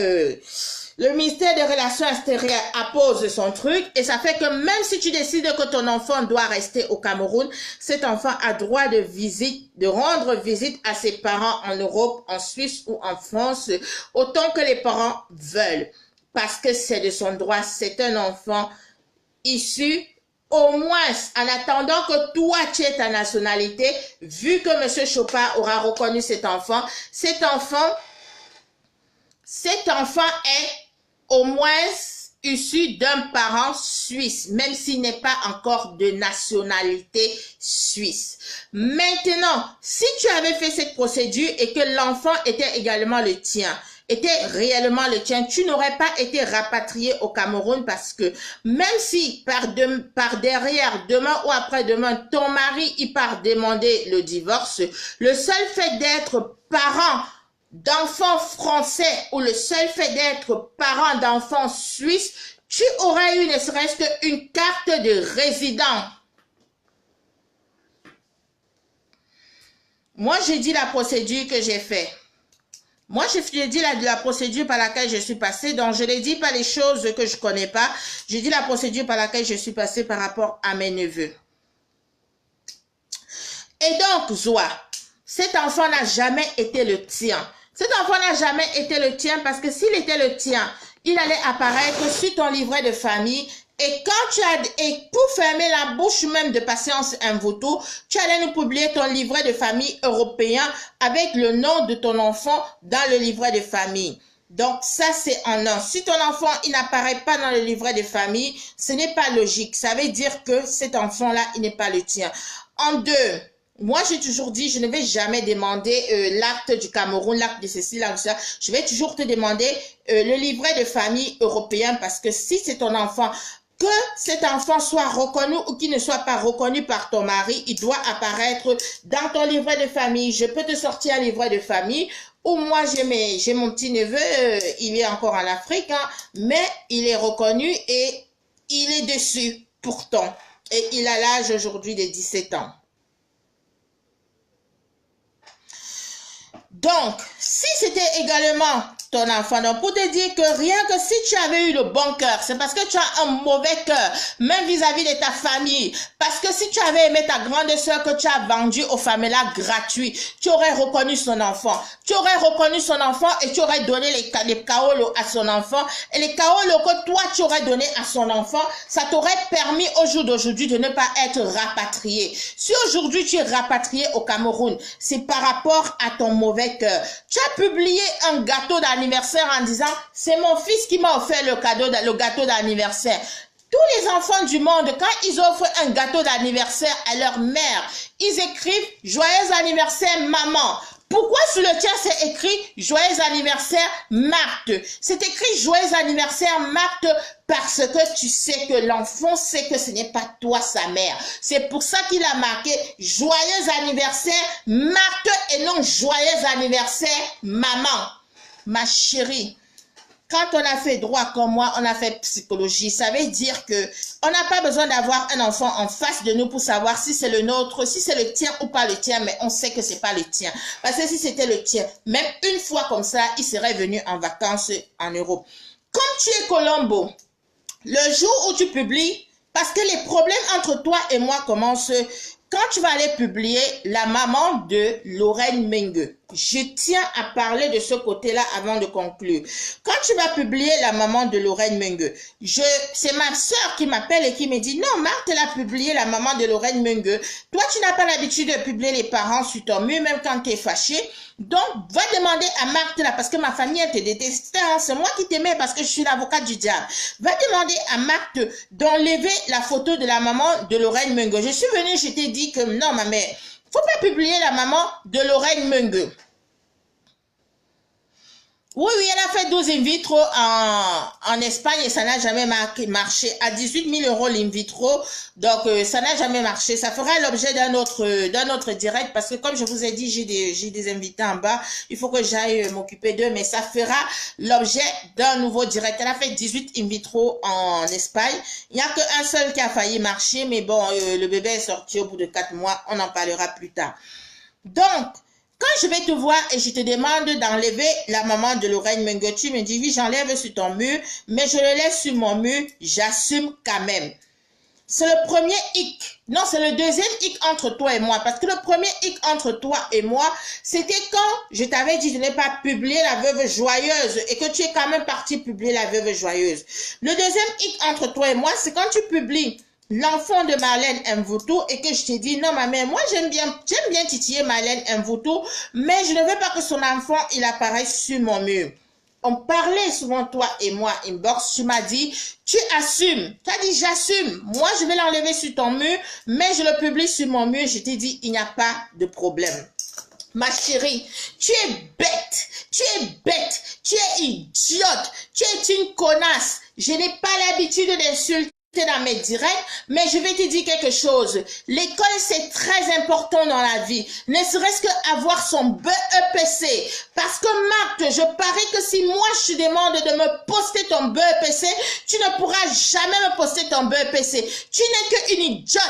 Le ministère des Relations extérieures appose son truc et ça fait que même si tu décides que ton enfant doit rester au Cameroun, cet enfant a droit de visite, de rendre visite à ses parents en Europe, en Suisse ou en France, autant que les parents veulent. Parce que c'est de son droit, c'est un enfant issu, au moins, en attendant que toi tu aies ta nationalité, vu que M. Chopin aura reconnu cet enfant est au moins issu d'un parent suisse, même s'il n'est pas encore de nationalité suisse. Maintenant, si tu avais fait cette procédure et que l'enfant était également le tien, était réellement le tien, tu n'aurais pas été rapatrié au Cameroun parce que même si par derrière, demain ou après-demain, ton mari y part demander le divorce, le seul fait d'être parent d'enfants français ou le seul fait d'être parent d'enfants suisses, tu aurais eu ne serait-ce qu'une carte de résident. Moi, j'ai dit la procédure que j'ai faite. Moi, je dis la procédure par laquelle je suis passée, donc je ne dis pas les choses que je ne connais pas. Je dis la procédure par laquelle je suis passée par rapport à mes neveux. Et donc, Zoa, cet enfant n'a jamais été le tien. Cet enfant n'a jamais été le tien parce que s'il était le tien, il allait apparaître sur ton livret de famille. Et pour fermer la bouche même de Patience Mvuto, tu allais nous publier ton livret de famille européen avec le nom de ton enfant dans le livret de famille. Donc ça c'est en un. Si ton enfant il n'apparaît pas dans le livret de famille, ce n'est pas logique. Ça veut dire que cet enfant-là, il n'est pas le tien. En deux, moi, j'ai toujours dit, je ne vais jamais demander l'acte du Cameroun, l'acte de ceci, l'acte de ça. Je vais toujours te demander le livret de famille européen parce que si c'est ton enfant, que cet enfant soit reconnu ou qu'il ne soit pas reconnu par ton mari, il doit apparaître dans ton livret de famille. Je peux te sortir un livret de famille où moi, j'ai mon petit neveu, il est encore en Afrique, hein, mais il est reconnu et il est dessus pourtant. Et il a l'âge aujourd'hui de 17 ans. Donc, si c'était également ton enfant, donc pour te dire que rien que si tu avais eu le bon cœur, c'est parce que tu as un mauvais cœur, même vis-à-vis de ta famille, parce que si tu avais aimé ta grande sœur que tu as vendue au Famela gratuit, tu aurais reconnu son enfant. Tu aurais reconnu son enfant et tu aurais donné les kaolos à son enfant. Et les kaolos que toi tu aurais donné à son enfant, ça t'aurait permis au jour d'aujourd'hui de ne pas être rapatrié. Si aujourd'hui tu es rapatrié au Cameroun, c'est par rapport à ton mauvais cœur. Tu as publié un gâteau d'anniversaire en disant c'est mon fils qui m'a offert le gâteau d'anniversaire. Tous les enfants du monde, quand ils offrent un gâteau d'anniversaire à leur mère, ils écrivent joyeux anniversaire maman. Pourquoi sur le tien c'est écrit joyeux anniversaire Marthe? C'est écrit joyeux anniversaire Marthe parce que tu sais que l'enfant sait que ce n'est pas toi sa mère. C'est pour ça qu'il a marqué joyeux anniversaire Marthe et non joyeux anniversaire maman. Ma chérie, quand on a fait droit comme moi, on a fait psychologie. Ça veut dire que on n'a pas besoin d'avoir un enfant en face de nous pour savoir si c'est le nôtre, si c'est le tien ou pas le tien, mais on sait que c'est pas le tien. Parce que si c'était le tien, même une fois comme ça, il serait venu en vacances en Europe. Comme tu es Colombo, le jour où tu publies, parce que les problèmes entre toi et moi commencent quand tu vas aller publier la maman de Lorraine Mengue. Je tiens à parler de ce côté-là avant de conclure. Quand tu vas publier la maman de Lorraine Mengue, c'est ma soeur qui m'appelle et qui me dit, non, Marthe, elle a publié la maman de Lorraine Mengue. Toi, tu n'as pas l'habitude de publier les parents sur ton mur, même quand tu es fâché. Donc, va demander à Marthe, là, parce que ma famille, elle te détestait. Hein, c'est moi qui t'aimais parce que je suis l'avocate du diable. Va demander à Marthe d'enlever la photo de la maman de Lorraine Mengue. Je suis venue, je t'ai dit que non, ma mère, faut pas publier la maman de Lorraine Mengue. Oui, elle a fait 12 in vitro en Espagne et ça n'a jamais marché. À 18 000 € l'in vitro, donc ça n'a jamais marché. Ça fera l'objet d'un autre direct parce que comme je vous ai dit, j'ai des invités en bas. Il faut que j'aille m'occuper d'eux, mais ça fera l'objet d'un nouveau direct. Elle a fait 18 in vitro en Espagne. Il n'y a qu'un seul qui a failli marcher, mais bon, le bébé est sorti au bout de 4 mois. On en parlera plus tard. Donc, Quand je vais te voir et je te demande d'enlever la maman de Lorraine Mengo, tu me dis, oui, j'enlève sur ton mur, mais je le laisse sur mon mur, j'assume quand même. C'est le premier hic. Non, c'est le deuxième hic entre toi et moi. Parce que le premier hic entre toi et moi, c'était quand je t'avais dit de ne pas publier La Veuve Joyeuse et que tu es quand même parti publier La Veuve Joyeuse. Le deuxième hic entre toi et moi, c'est quand tu publies L'enfant de Marlène Mvoutou et que je t'ai dit, non, ma mère, moi, j'aime bien titiller Marlène Mvoutou, mais je ne veux pas que son enfant, il apparaisse sur mon mur. On parlait souvent, toi et moi, inbox, tu m'as dit, tu assumes. Tu as dit, j'assume. Moi, je vais l'enlever sur ton mur, mais je le publie sur mon mur. Je t'ai dit, il n'y a pas de problème. Ma chérie, tu es bête, tu es idiote, tu es une connasse. Je n'ai pas l'habitude d'insulter dans mes directs, mais je vais te dire quelque chose. L'école, c'est très important dans la vie. Ne serait-ce qu'avoir son BEPC. Parce que Marthe, je parie que si moi je te demande de me poster ton BEPC, tu ne pourras jamais me poster ton BEPC. Tu n'es qu'une idiote.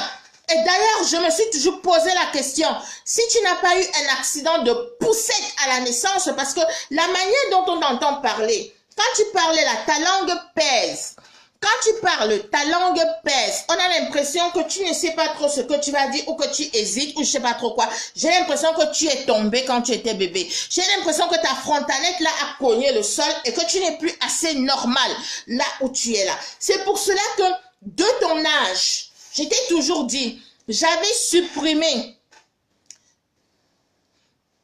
Et d'ailleurs, je me suis toujours posé la question, si tu n'as pas eu un accident de poussette à la naissance, parce que la manière dont on entend parler, quand tu parlais là, ta langue pèse. Quand tu parles, ta langue pèse. On a l'impression que tu ne sais pas trop ce que tu vas dire ou que tu hésites ou je sais pas trop quoi. J'ai l'impression que tu es tombé quand tu étais bébé. J'ai l'impression que ta frontalette là a cogné le sol et que tu n'es plus assez normal là où tu es là. C'est pour cela que de ton âge, je t'ai toujours dit, j'avais supprimé.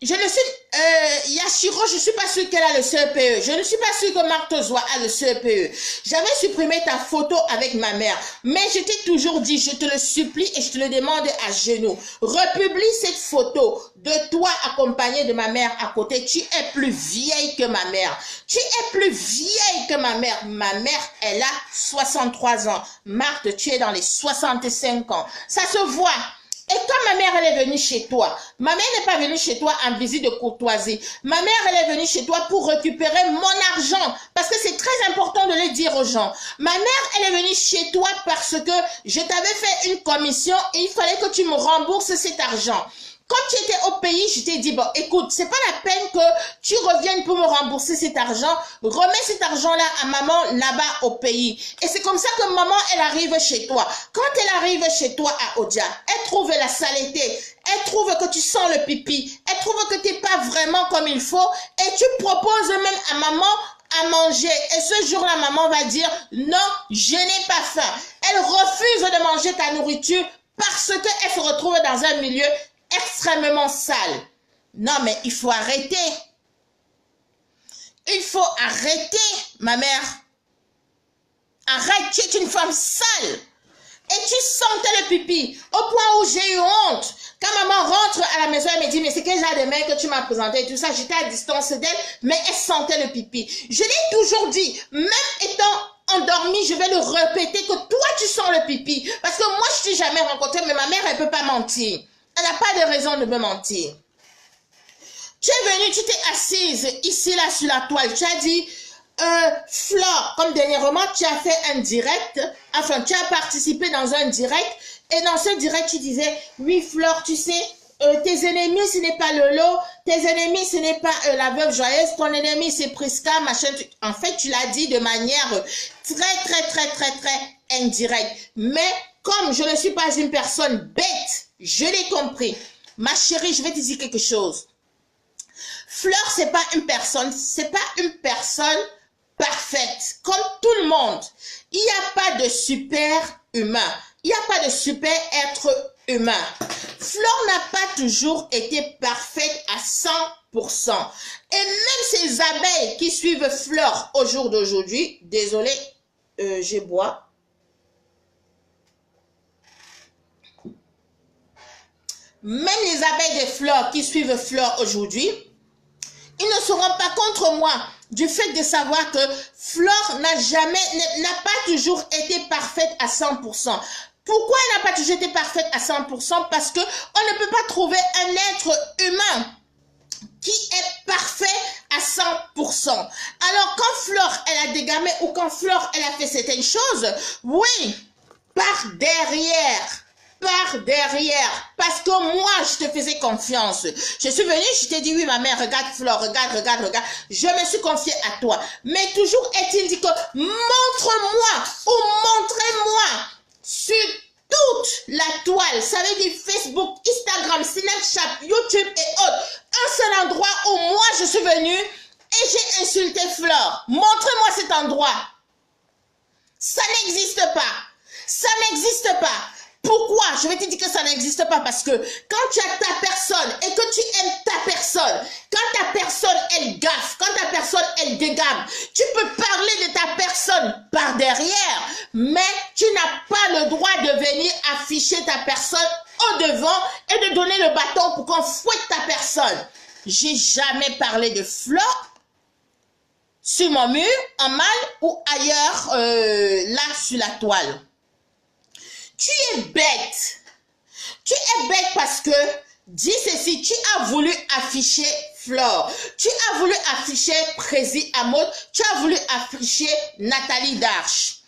Je ne suis, Yashiro, je ne suis pas sûre qu'elle a le CEPE. Je ne suis pas sûre que Marthe Zoua a le CEPE. J'avais supprimé ta photo avec ma mère. Mais je t'ai toujours dit, je te le supplie et je te le demande à genoux. Republie cette photo de toi accompagnée de ma mère à côté. Tu es plus vieille que ma mère. Tu es plus vieille que ma mère. Ma mère, elle a 63 ans. Marthe, tu es dans les 65 ans. Ça se voit. Et quand ma mère, elle est venue chez toi, ma mère n'est pas venue chez toi en visite de courtoisie. Ma mère, elle est venue chez toi pour récupérer mon argent. Parce que c'est très important de le dire aux gens. Ma mère, elle est venue chez toi parce que je t'avais fait une commission et il fallait que tu me rembourses cet argent. Quand tu étais au pays, je t'ai dit, bon, écoute, c'est pas la peine que tu reviennes pour me rembourser cet argent. Remets cet argent-là à maman là-bas au pays. Et c'est comme ça que maman, elle arrive chez toi. Quand elle arrive chez toi à Odia, elle trouve la saleté. Elle trouve que tu sens le pipi. Elle trouve que tu n'es pas vraiment comme il faut. Et tu proposes même à maman à manger. Et ce jour-là, maman va dire, non, je n'ai pas faim. Elle refuse de manger ta nourriture parce qu'elle se retrouve dans un milieu extrêmement sale. Non, mais il faut arrêter. Il faut arrêter, ma mère. Arrête, tu es une femme sale. Et tu sentais le pipi. Au point où j'ai eu honte. Quand maman rentre à la maison, elle me dit, mais c'est quel genre de mec que tu m'as présenté et tout ça. J'étais à distance d'elle, mais elle sentait le pipi. Je l'ai toujours dit, même étant endormie, je vais le répéter que toi, tu sens le pipi. Parce que moi, je t'ai jamais rencontré, mais ma mère, elle peut pas mentir. Elle n'a pas de raison de me mentir. Tu es venue, tu t'es assise ici, là, sur la toile. Tu as dit, Flore, comme dernièrement, tu as fait un direct. Enfin, tu as participé dans un direct. Et dans ce direct, tu disais, oui, Flore, tu sais, tes ennemis, ce n'est pas Lolo. Tes ennemis, ce n'est pas la Veuve Joyeuse. Ton ennemi, c'est Prisca, machin. En fait, tu l'as dit de manière très indirecte. Mais comme je ne suis pas une personne bête, je l'ai compris. Ma chérie, je vais te dire quelque chose. Fleur, c'est pas une personne parfaite, comme tout le monde. Il n'y a pas de super humain. Il n'y a pas de super être humain. Fleur n'a pas toujours été parfaite à 100%. Et même ces abeilles qui suivent Fleur au jour d'aujourd'hui, désolé, je bois. Même les abeilles de Fleur qui suivent Fleur aujourd'hui, ils ne seront pas contre moi du fait de savoir que Flore n'a pas toujours été parfaite à 100%. Pourquoi elle n'a pas toujours été parfaite à 100%? Parce que on ne peut pas trouver un être humain qui est parfait à 100%. Alors quand Flore, elle a dégamé ou quand Flore, elle a fait certaines choses, oui, par derrière, par derrière, parce que moi, je te faisais confiance. Je suis venue, je t'ai dit, oui, ma mère, regarde Flore, regarde. Je me suis confiée à toi. Mais toujours est-il dit que montre-moi ou montrez-moi sur toute la toile, ça veut dire Facebook, Instagram, Snapchat, YouTube et autres, un seul endroit où moi, je suis venue et j'ai insulté Flore. Montrez-moi cet endroit. Ça n'existe pas. Ça n'existe pas. Pourquoi? Je vais te dire que ça n'existe pas parce que quand tu as ta personne et que tu aimes ta personne, quand ta personne elle gaffe, quand ta personne elle dégame, tu peux parler de ta personne par derrière, mais tu n'as pas le droit de venir afficher ta personne au devant et de donner le bâton pour qu'on fouette ta personne. J'ai jamais parlé de Flore sur mon mur, en mal ou ailleurs, là sur la toile. Tu es bête. Tu es bête parce que, dis ceci, tu as voulu afficher Flore. Tu as voulu afficher Prési Amod. Tu as voulu afficher Nathalie Darche.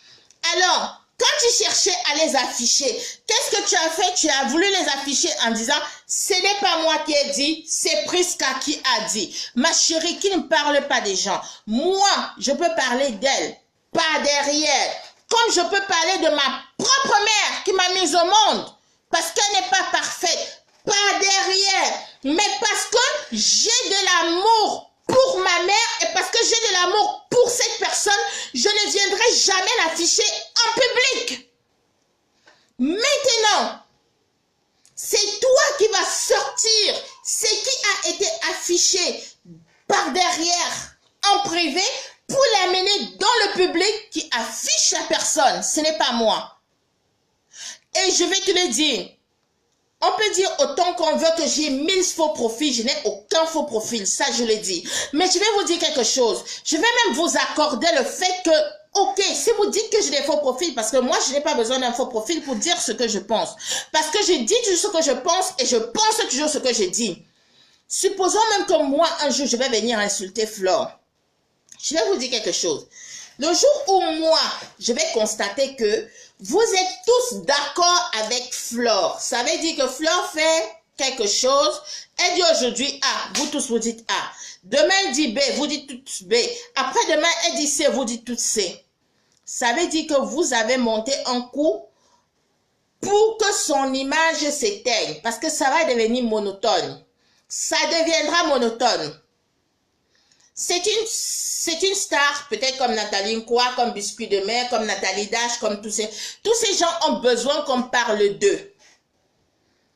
Alors, quand tu cherchais à les afficher, qu'est-ce que tu as fait? Tu as voulu les afficher en disant, ce n'est pas moi qui ai dit, c'est Prisca qui a dit. Ma chérie qui ne parle pas des gens. Moi, je peux parler d'elle, pas derrière. Comme je peux parler de ma propre mère qui m'a mise au monde, parce qu'elle n'est pas parfaite, pas derrière, mais parce que j'ai de l'amour pour ma mère et parce que j'ai de l'amour pour cette personne, je ne viendrai jamais l'afficher en public. Maintenant, c'est toi qui vas sortir ce qui a été affiché par derrière en privé pour l'amener dans le public qui affiche la personne. Ce n'est pas moi. Et je vais te le dire. On peut dire autant qu'on veut que j'ai 1000 faux profils. Je n'ai aucun faux profil. Ça, je le dis. Mais je vais vous dire quelque chose. Je vais même vous accorder le fait que, ok, si vous dites que j'ai des faux profils, parce que moi, je n'ai pas besoin d'un faux profil pour dire ce que je pense. Parce que je dis toujours ce que je pense et je pense toujours ce que je dis. Supposons même que moi, un jour, je vais venir insulter Flore. Je vais vous dire quelque chose. Le jour où moi, je vais constater que vous êtes tous d'accord avec Flore. Ça veut dire que Flore fait quelque chose. Elle dit aujourd'hui A, vous tous vous dites A. Demain, elle dit B, vous dites tous B. Après demain, elle dit C, vous dites tous C. Ça veut dire que vous avez monté un coup pour que son image s'éteigne. Parce que ça va devenir monotone. Ça deviendra monotone. C'est une star, peut-être comme Nathalie Nkwa, comme Biscuit de Mer, comme Nathalie Dash, comme tous ces gens ont besoin qu'on parle d'eux.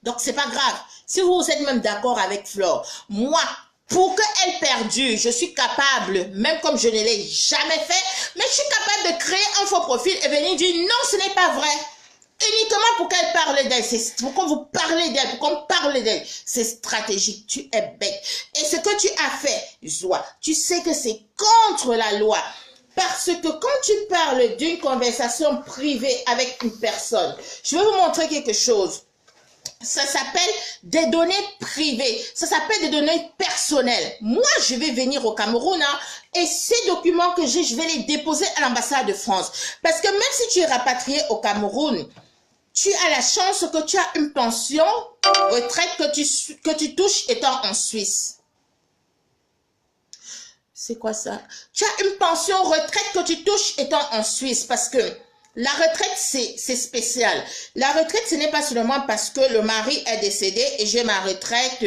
Donc, c'est pas grave. Si vous êtes même d'accord avec Flore, moi, pour qu'elle perdure, je suis capable, même comme je ne l'ai jamais fait, mais je suis capable de créer un faux profil et venir dire non, ce n'est pas vrai. Uniquement pour qu'elle parle d'elle, c'est pour qu'on vous parle d'elle, pour qu'on parle d'elle. C'est stratégique, tu es bête. Et ce que tu as fait, Zoa, tu sais que c'est contre la loi. Parce que quand tu parles d'une conversation privée avec une personne, je vais vous montrer quelque chose. Ça s'appelle des données privées. Ça s'appelle des données personnelles. Moi, je vais venir au Cameroun et ces documents que j'ai, je vais les déposer à l'ambassade de France. Parce que même si tu es rapatrié au Cameroun, tu as la chance que tu as une pension retraite que tu touches étant en Suisse. C'est quoi ça? Tu as une pension retraite que tu touches étant en Suisse parce que la retraite, c'est spécial. La retraite, ce n'est pas seulement parce que le mari est décédé et j'ai ma retraite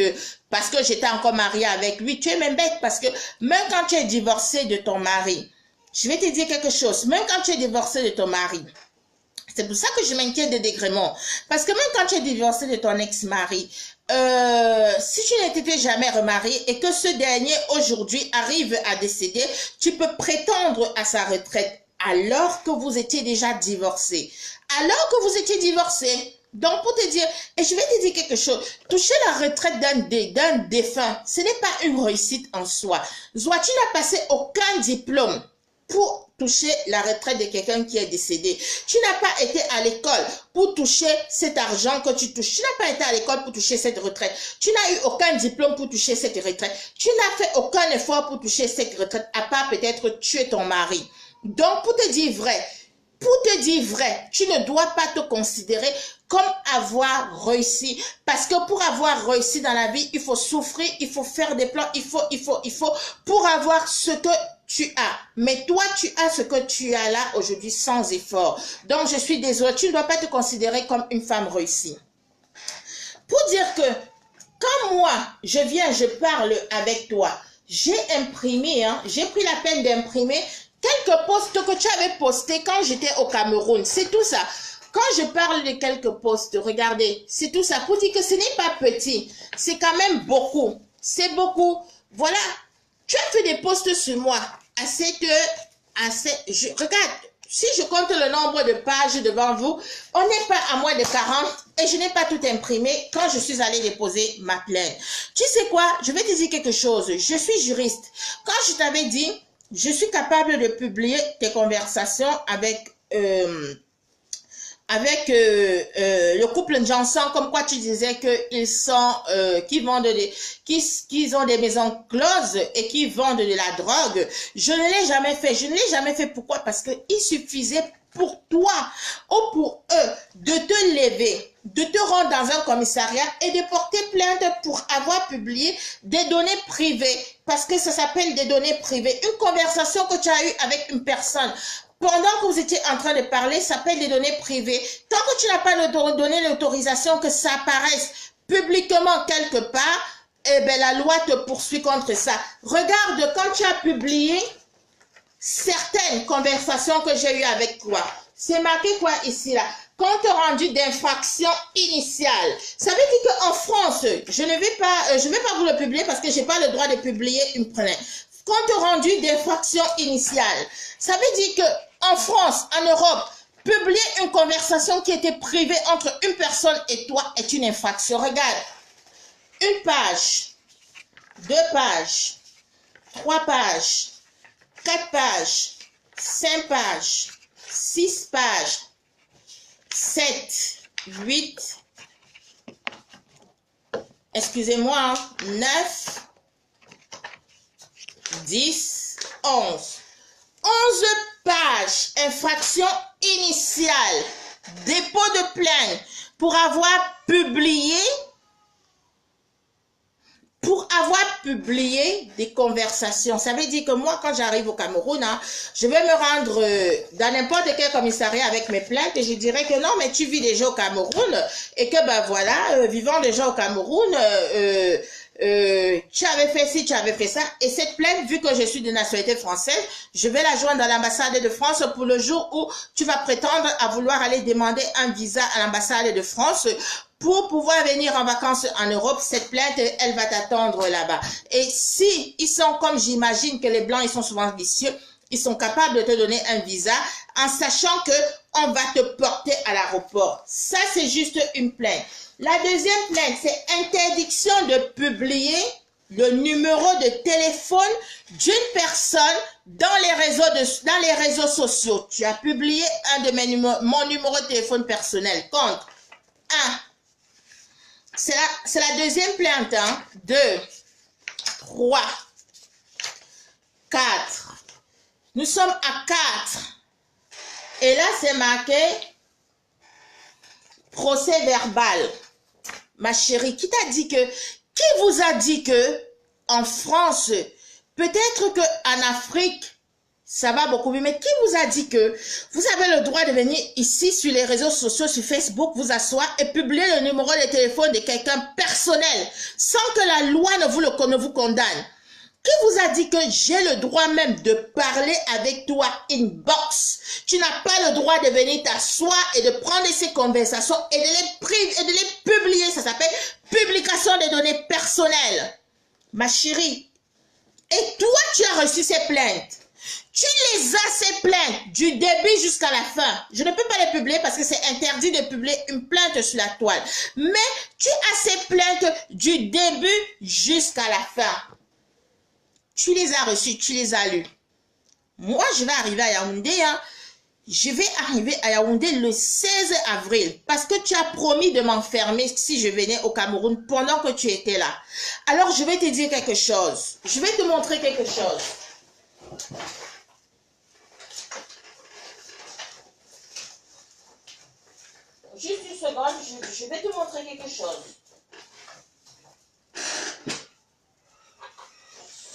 parce que j'étais encore mariée avec lui. Tu es même bête parce que même quand tu es divorcé de ton mari, je vais te dire quelque chose, même quand tu es divorcé de ton mari, c'est pour ça que je m'inquiète des dégrèments. Parce que même quand tu es divorcé de ton ex-mari, si tu n'étais jamais remarié et que ce dernier aujourd'hui arrive à décéder, tu peux prétendre à sa retraite alors que vous étiez déjà divorcé. Alors que vous étiez divorcé. Donc pour te dire, et je vais te dire quelque chose, toucher la retraite d'un défunt, ce n'est pas une réussite en soi. Soit tu n'as passé aucun diplôme pour toucher la retraite de quelqu'un qui est décédé. Tu n'as pas été à l'école pour toucher cet argent que tu touches. Tu n'as pas été à l'école pour toucher cette retraite. Tu n'as eu aucun diplôme pour toucher cette retraite. Tu n'as fait aucun effort pour toucher cette retraite, à part peut-être tuer ton mari. Donc, pour te dire vrai, pour te te dire vrai, tu ne dois pas te considérer comme avoir réussi. Parce que pour avoir réussi dans la vie, il faut souffrir, il faut faire des plans, il faut, pour avoir ce que tu as. Mais toi, tu as ce que tu as là aujourd'hui sans effort. Donc, je suis désolée, tu ne dois pas te considérer comme une femme réussie. Pour dire que, quand moi, je viens, je parle avec toi, j'ai imprimé, j'ai pris la peine d'imprimer quelques posts que tu avais postés quand j'étais au Cameroun. C'est tout ça. Quand je parle de quelques posts, regardez, c'est tout ça. Pour dire que ce n'est pas petit, c'est quand même beaucoup. C'est beaucoup. Voilà. Tu as fait des posts sur moi. Regarde, si je compte le nombre de pages devant vous, on n'est pas à moins de 40 et je n'ai pas tout imprimé quand je suis allée déposer ma plainte. Tu sais quoi? Je vais te dire quelque chose. Je suis juriste. Quand je t'avais dit, je suis capable de publier tes conversations avec le couple Johnson, comme quoi tu disais qu'ils sont, qu'ils ont des maisons closes et qui vendent de la drogue. Je ne l'ai jamais fait. Je ne l'ai jamais fait. Pourquoi? Parce que il suffisait pour toi ou pour eux de te lever, de te rendre dans un commissariat et de porter plainte pour avoir publié des données privées. Parce que ça s'appelle des données privées. Une conversation que tu as eue avec une personne pendant que vous étiez en train de parler, ça s'appelle des données privées. Tant que tu n'as pas donné l'autorisation que ça apparaisse publiquement quelque part, eh ben la loi te poursuit contre ça. Regarde, quand tu as publié certaines conversations que j'ai eues avec toi, c'est marqué quoi ici là? Compte rendu d'infraction initiale. Ça veut dire qu'en France, je ne vais pas vous le publier parce que j'ai pas le droit de publier une plainte. Compte rendu d'infraction initiale. Ça veut dire que en France, en Europe, publier une conversation qui était privée entre une personne et toi est une infraction. Regarde, une page, 2 pages, 3 pages, 4 pages, 5 pages, 6 pages, 7, 8, excusez-moi, 9, 10, 11. 11 pages, infraction initiale, dépôt de plainte pour avoir publié des conversations. Ça veut dire que moi, quand j'arrive au Cameroun, je vais me rendre dans n'importe quel commissariat avec mes plaintes et je dirais que non, mais tu vis déjà au Cameroun et que ben voilà, vivant déjà au Cameroun, tu avais fait ci, tu avais fait ça. Et cette plainte, vu que je suis de nationalité française, je vais la joindre dans l'ambassade de France pour le jour où tu vas prétendre à vouloir aller demander un visa à l'ambassade de France pour pouvoir venir en vacances en Europe. Cette plainte, elle va t'attendre là-bas. Et si ils sont, comme j'imagine que les Blancs, ils sont souvent vicieux, ils sont capables de te donner un visa en sachant que on va te porter à l'aéroport. Ça, c'est juste une plainte. La deuxième plainte, c'est interdiction de publier le numéro de téléphone d'une personne dans les réseaux sociaux. Tu as publié mon numéro de téléphone personnel. Compte 1. C'est la deuxième plainte. 2, 3, 4. Nous sommes à 4. Et là, c'est marqué procès verbal. Ma chérie, qui vous a dit que en France, peut-être qu'en Afrique, ça va beaucoup mieux, mais qui vous a dit que vous avez le droit de venir ici sur les réseaux sociaux, sur Facebook, vous asseoir et publier le numéro de téléphone de quelqu'un personnel sans que la loi ne vous condamne? Qui vous a dit que j'ai le droit même de parler avec toi inbox? Tu n'as pas le droit de venir t'asseoir et de prendre ces conversations et de les publier. Ça s'appelle publication des données personnelles. Ma chérie, et toi, tu as reçu ces plaintes. Tu les as, ces plaintes, du début jusqu'à la fin. Je ne peux pas les publier parce que c'est interdit de publier une plainte sur la toile. Mais tu as ces plaintes du début jusqu'à la fin. Tu les as reçus, tu les as lus. Moi, je vais arriver à Yaoundé. Je vais arriver à Yaoundé le 16 avril parce que tu as promis de m'enfermer si je venais au Cameroun pendant que tu étais là. Alors, je vais te dire quelque chose. Je vais te montrer quelque chose. Juste une seconde, je vais te montrer quelque chose.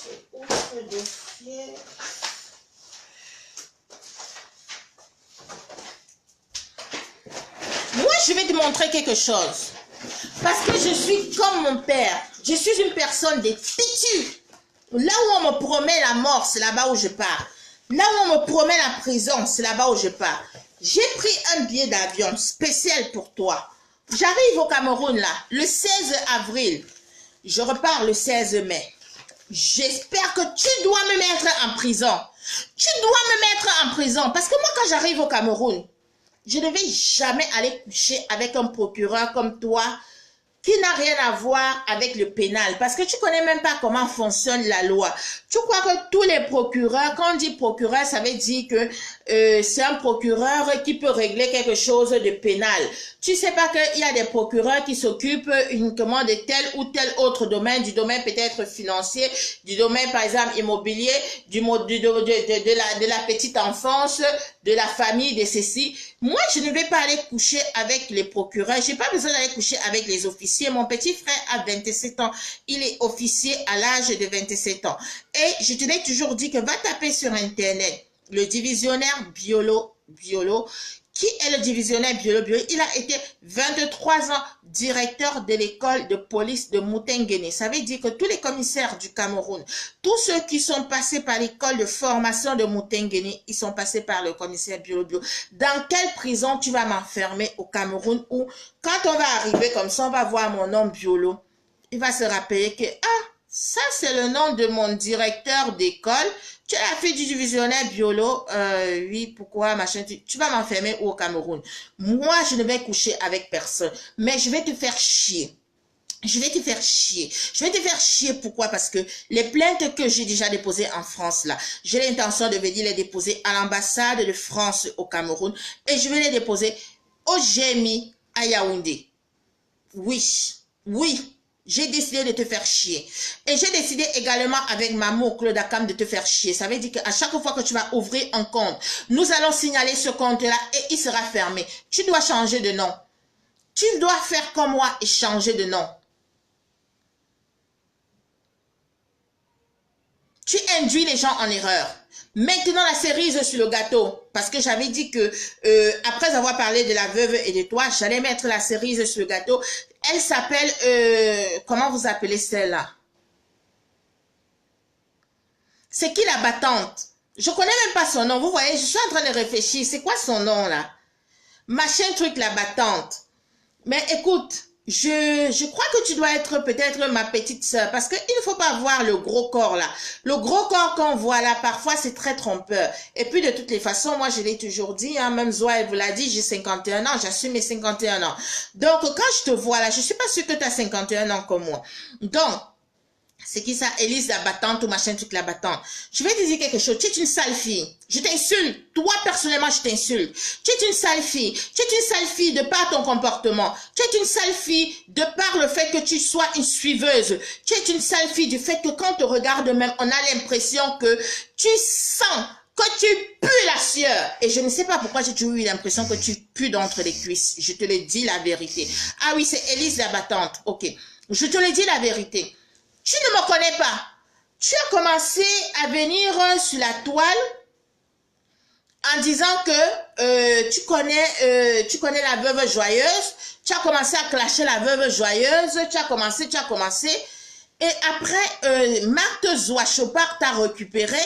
C'est où ce dossier? Moi, je vais te montrer quelque chose. Parce que je suis comme mon père. Je suis une personne de têtue. Là où on me promet la mort, c'est là-bas où je pars. Là où on me promet la prison, c'est là-bas où je pars. J'ai pris un billet d'avion spécial pour toi. J'arrive au Cameroun là, le 16 avril. Je repars le 16 mai. J'espère que tu dois me mettre en prison. Tu dois me mettre en prison. Parce que moi, quand j'arrive au Cameroun, je ne vais jamais aller coucher avec un procureur comme toi qui n'a rien à voir avec le pénal. Parce que tu connais même pas comment fonctionne la loi. Tu crois que tous les procureurs, quand on dit procureur, ça veut dire que c'est un procureur qui peut régler quelque chose de pénal. Tu sais pas qu'il y a des procureurs qui s'occupent uniquement de tel ou tel autre domaine, du domaine peut-être financier, du domaine par exemple immobilier, de la petite enfance, de la famille, de ceci. Moi, je ne vais pas aller coucher avec les procureurs. J'ai pas besoin d'aller coucher avec les officiers. Mon petit frère a 27 ans. Il est officier à l'âge de 27 ans. Et je te l'ai toujours dit que va taper sur Internet le divisionnaire Biolo. Qui est le divisionnaire Biolo? Il a été 23 ans directeur de l'école de police de Moutenguene. Ça veut dire que tous les commissaires du Cameroun, tous ceux qui sont passés par l'école de formation de Moutenguene, ils sont passés par le commissaire Biolo. Dans quelle prison tu vas m'enfermer au Cameroun où, quand on va arriver comme ça, on va voir mon nom Biolo. Il va se rappeler que, ah, ça c'est le nom de mon directeur d'école. Tu es la fille du divisionnaire Biolo. Oui, pourquoi, machin, tu vas m'enfermer où au Cameroun? Moi, je ne vais coucher avec personne. Mais je vais te faire chier. Je vais te faire chier. Je vais te faire chier. Pourquoi? Parce que les plaintes que j'ai déjà déposées en France, là, j'ai l'intention de venir les déposer à l'ambassade de France au Cameroun. Et je vais les déposer au GMI à Yaoundé. Oui, oui. J'ai décidé de te faire chier. Et j'ai décidé également avec Mamou Claude Akam de te faire chier. Ça veut dire qu'à chaque fois que tu vas ouvrir un compte, nous allons signaler ce compte-là et il sera fermé. Tu dois changer de nom. Tu dois faire comme moi et changer de nom. Tu induis les gens en erreur. Maintenant, la cerise sur le gâteau, parce que j'avais dit que après avoir parlé de la veuve et de toi, j'allais mettre la cerise sur le gâteau. Elle s'appelle, comment vous appelez celle-là? C'est qui la battante? Je connais même pas son nom. Vous voyez, je suis en train de réfléchir. C'est quoi son nom là? Machin truc la battante. Mais écoute, je crois que tu dois être peut-être ma petite sœur parce qu'il ne faut pas voir le gros corps là. Le gros corps qu'on voit là, parfois c'est très trompeur. Et puis de toutes les façons, moi je l'ai toujours dit, hein, même Zoé elle vous l'a dit, j'ai 51 ans, j'assume mes 51 ans. Donc quand je te vois là, je suis pas sûre que tu as 51 ans comme moi. Donc, c'est qui ça? Élise la battante ou machin truc la battante. Je vais te dire quelque chose. Tu es une sale fille. Je t'insulte. Toi, personnellement, je t'insulte. Tu es une sale fille. Tu es une sale fille de par ton comportement. Tu es une sale fille de par le fait que tu sois une suiveuse. Tu es une sale fille du fait que quand on te regarde même, on a l'impression que tu sens que tu pues la sueur. Et je ne sais pas pourquoi j'ai toujours eu l'impression que tu pues d'entre les cuisses. Je te le dis la vérité. Ah oui, c'est Élise la battante. Ok. Je te le dis la vérité. Tu ne me connais pas. Tu as commencé à venir sur la toile en disant que tu connais la veuve joyeuse. Tu as commencé à clasher la veuve joyeuse. Tu as commencé. Et après, Marthe Zouachopard t'a récupéré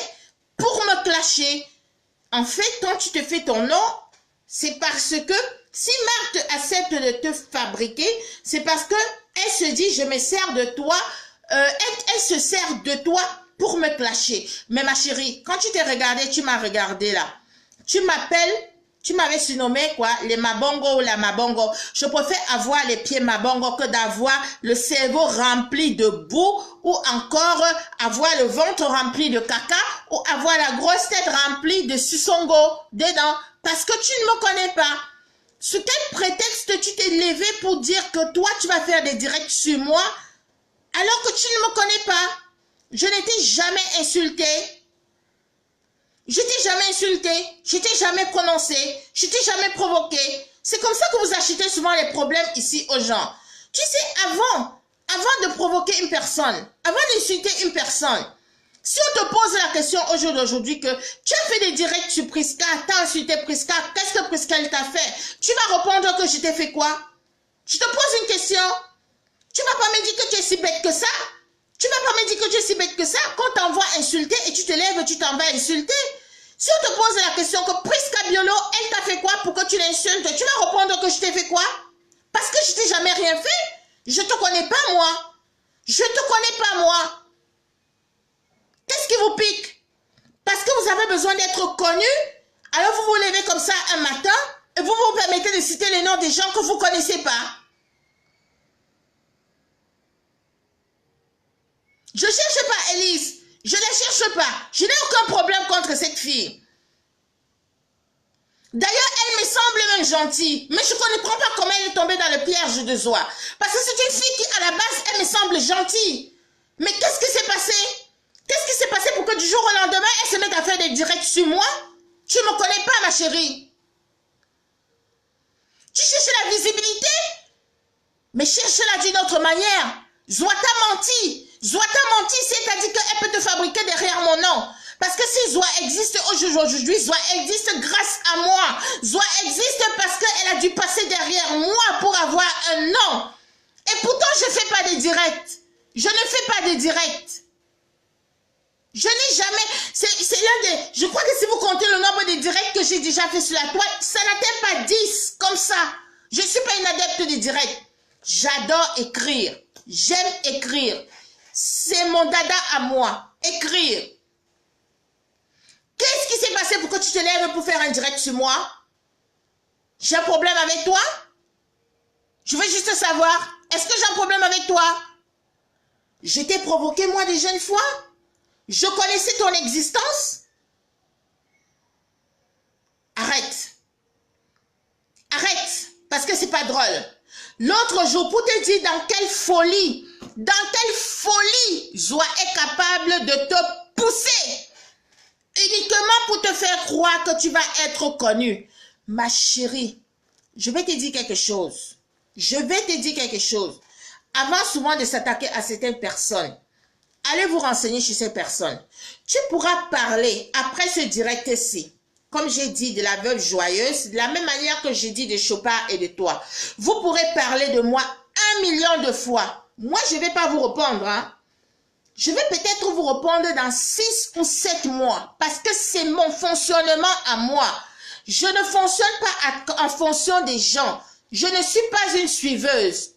pour me clasher. En fait, quand tu te fais ton nom, c'est parce que si Marthe accepte de te fabriquer, c'est parce que elle se dit, je me sers de toi. Elle se sert de toi pour me clasher. Mais ma chérie, quand tu t'es regardée, tu m'as regardé là. Tu m'avais surnommé quoi? Les Mabongo ou la Mabongo. Je préfère avoir les pieds Mabongo que d'avoir le cerveau rempli de boue ou encore avoir le ventre rempli de caca ou avoir la grosse tête remplie de susongo dedans. Parce que tu ne me connais pas. Sous quel prétexte tu t'es levé pour dire que toi, tu vas faire des directs sur moi? Alors que tu ne me connais pas, je n'étais jamais insultée. Je t'ai jamais insulté, je t'ai jamais prononcé, je t'ai jamais provoqué. C'est comme ça que vous achetez souvent les problèmes ici aux gens. Tu sais, avant de provoquer une personne, avant d'insulter une personne, si on te pose la question au jour d'aujourd'hui que tu as fait des directs sur Prisca, t'as insulté Prisca, qu'est-ce que Prisca elle t'a fait? Tu vas répondre que je t'ai fait quoi? Je te pose une question. Tu vas pas me dire que tu es si bête que ça? Tu vas pas me dire que tu es si bête que ça? Quand t'envoies insulter et tu te lèves, tu t'en vas insulter. Si on te pose la question que Prisca Biolo, elle t'a fait quoi pour que tu l'insultes? Tu vas répondre que je t'ai fait quoi? Parce que je t'ai jamais rien fait. Je te connais pas moi. Je te connais pas moi. Qu'est-ce qui vous pique? Parce que vous avez besoin d'être connu. Alors vous vous levez comme ça un matin et vous vous permettez de citer les noms des gens que vous ne connaissez pas. Je ne cherche pas Elise. Je ne la cherche pas. Je n'ai aucun problème contre cette fille. D'ailleurs, elle me semble même gentille. Mais je ne comprends pas comment elle est tombée dans le piège de Zoa. Parce que c'est une fille qui, à la base, elle me semble gentille. Mais qu'est-ce qui s'est passé? Qu'est-ce qui s'est passé pour que du jour au lendemain, elle se mette à faire des directs sur moi? Tu ne me connais pas, ma chérie. Tu cherches la visibilité? Mais cherche-la d'une autre manière. Zoa t'a menti. Zoa t'a menti, c'est-à-dire qu'elle peut te fabriquer derrière mon nom. Parce que si Zoa existe aujourd'hui, Zoa existe grâce à moi. Zoa existe parce qu'elle a dû passer derrière moi pour avoir un nom. Et pourtant, je ne fais pas des directs. Je ne fais pas des directs. Je n'ai jamais... C'est l'un des... Je crois que si vous comptez le nombre de directs que j'ai déjà fait sur la toile, ça n'atteint pas 10 comme ça. Je ne suis pas une adepte des directs. J'adore écrire. J'aime écrire. C'est mon dada à moi. Écrire. Qu'est-ce qui s'est passé pour que tu te lèves pour faire un direct sur moi? J'ai un problème avec toi? Je veux juste savoir. Est-ce que j'ai un problème avec toi? Je t'ai provoqué moi déjà une fois? Je connaissais ton existence? Arrête. Arrête. Parce que c'est pas drôle. L'autre jour, pour te dire dans quelle folie Zoa est capable de te pousser. Uniquement pour te faire croire que tu vas être connu. Ma chérie, je vais te dire quelque chose. Je vais te dire quelque chose. Avant souvent de s'attaquer à certaines personnes, allez vous renseigner chez ces personnes. Tu pourras parler après ce direct-ci. Comme j'ai dit de la veuve joyeuse, de la même manière que j'ai dit de Chopard et de toi. Vous pourrez parler de moi 1 million de fois. Moi, je ne vais pas vous répondre. Hein. Je vais peut-être vous répondre dans 6 ou 7 mois. Parce que c'est mon fonctionnement à moi. Je ne fonctionne pas en fonction des gens. Je ne suis pas une suiveuse.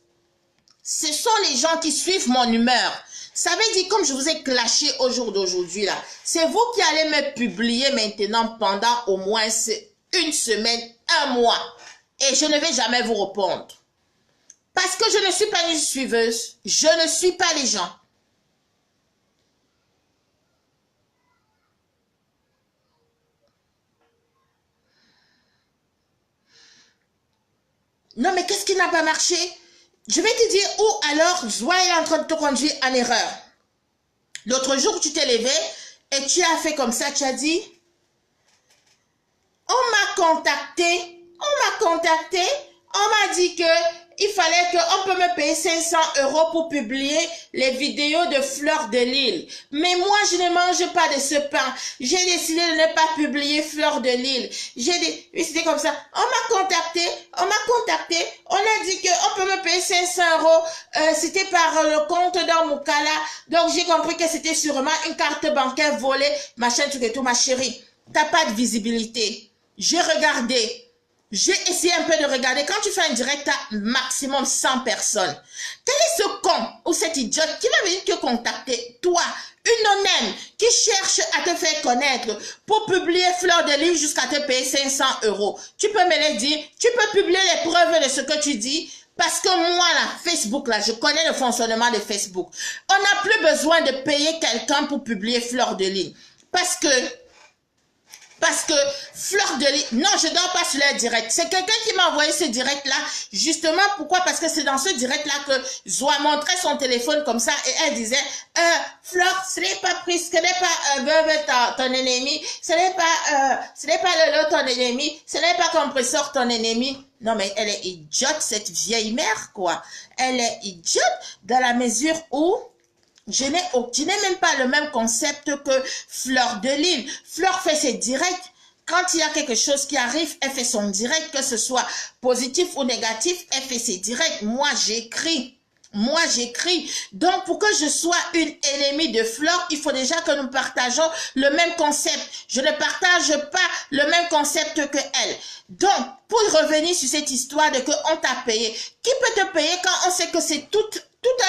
Ce sont les gens qui suivent mon humeur. Ça veut dire, comme je vous ai clashé au jour d'aujourd'hui, là, c'est vous qui allez me publier maintenant pendant au moins une semaine, un mois. Et je ne vais jamais vous répondre. Parce que je ne suis pas une suiveuse. Je ne suis pas les gens. Non, mais qu'est-ce qui n'a pas marché? Je vais te dire où alors Zoa est en train de te conduire en erreur. L'autre jour, tu t'es levé et tu as fait comme ça, tu as dit, on m'a contacté, on m'a dit que il fallait qu'on peut me payer 500 € pour publier les vidéos de Fleur de Lille. Mais moi, je ne mange pas de ce pain. J'ai décidé de ne pas publier Fleur de Lille. J'ai décidé comme ça. On m'a contacté, on a dit qu'on peut me payer 500 €. C'était par le compte dans Moukala. Donc, j'ai compris que c'était sûrement une carte bancaire volée. Machin, tout et tout, ma chérie. T'as pas de visibilité. J'ai regardé. J'ai essayé un peu de regarder. Quand tu fais un direct à maximum 100 personnes, quel est ce con ou cette idiote qui va venir te contacter? Toi, une non-aime qui cherche à te faire connaître pour publier Fleur de Lille jusqu'à te payer 500 €. Tu peux me le dire. Tu peux publier les preuves de ce que tu dis. Parce que moi, là, Facebook, là, je connais le fonctionnement de Facebook. On n'a plus besoin de payer quelqu'un pour publier Fleur de Lille. Parce que Parce que Fleur de Lys, non, je dors pas sur leur direct. C'est quelqu'un qui m'a envoyé ce direct-là. Justement, pourquoi? Parce que c'est dans ce direct-là que Zoa montrait son téléphone comme ça et elle disait, Fleur, ce n'est pas pris, ce n'est pas Veuve ton ennemi, ce n'est pas Lolo ton ennemi, ce n'est pas Compresseur ton ennemi. Non, mais elle est idiote, cette vieille mère, quoi. Elle est idiote dans la mesure où je n'ai même pas le même concept que Fleur de Lys. Fleur fait ses directs. Quand il y a quelque chose qui arrive, elle fait son direct, que ce soit positif ou négatif, elle fait ses directs. Moi, j'écris. Moi, j'écris. Donc, pour que je sois une ennemie de Fleur, il faut déjà que nous partageons le même concept. Je ne partage pas le même concept que elle. Donc, pour revenir sur cette histoire de que on t'a payé, qui peut te payer quand on sait que c'est tout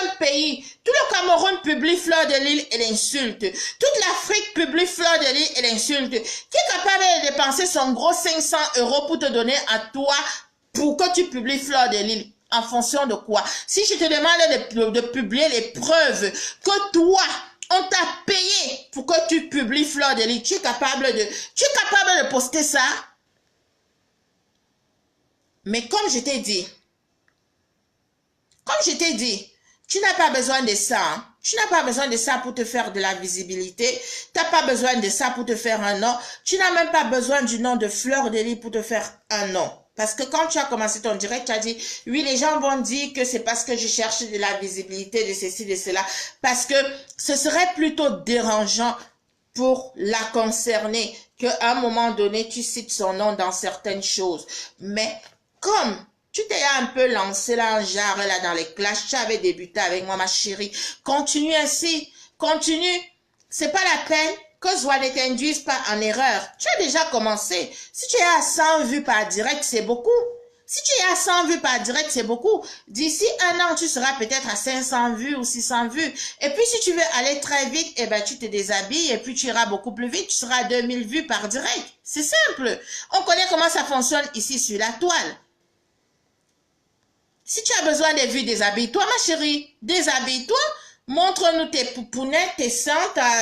un pays, tout le Cameroun publie Fleur de Lys et l'insulte. Toute l'Afrique publie Fleur de Lys et l'insulte. Qui est capable de dépenser son gros 500 € pour te donner à toi pour que tu publies Fleur de Lys? En fonction de quoi? Si je te demande de publier les preuves que toi, on t'a payé pour que tu publies Fleur de Lys, tu es capable de poster ça? Mais comme je t'ai dit, tu n'as pas besoin de ça. Hein. Tu n'as pas besoin de ça pour te faire de la visibilité. Tu n'as pas besoin de ça pour te faire un nom. Tu n'as même pas besoin du nom de Fleur de Lys pour te faire un nom. Parce que quand tu as commencé ton direct, tu as dit, oui, les gens vont dire que c'est parce que je cherche de la visibilité, de ceci, de cela. Parce que ce serait plutôt dérangeant pour la concerner qu'à un moment donné, tu cites son nom dans certaines choses. Mais comme tu t'es un peu lancé là, en jarre là dans les clashs, tu avais débuté avec moi, ma chérie. Continue ainsi, continue. C'est pas la peine que Zoa ne t'induise pas en erreur. Tu as déjà commencé. Si tu es à 100 vues par direct, c'est beaucoup. Si tu es à 100 vues par direct, c'est beaucoup. D'ici un an, tu seras peut-être à 500 vues ou 600 vues. Et puis, si tu veux aller très vite, eh ben, tu te déshabilles et puis tu iras beaucoup plus vite. Tu seras à 2000 vues par direct. C'est simple. On connaît comment ça fonctionne ici sur la toile. Si tu as besoin de vues, déshabille-toi, ma chérie. Déshabille-toi. Montre-nous tes poupounettes, tes seins,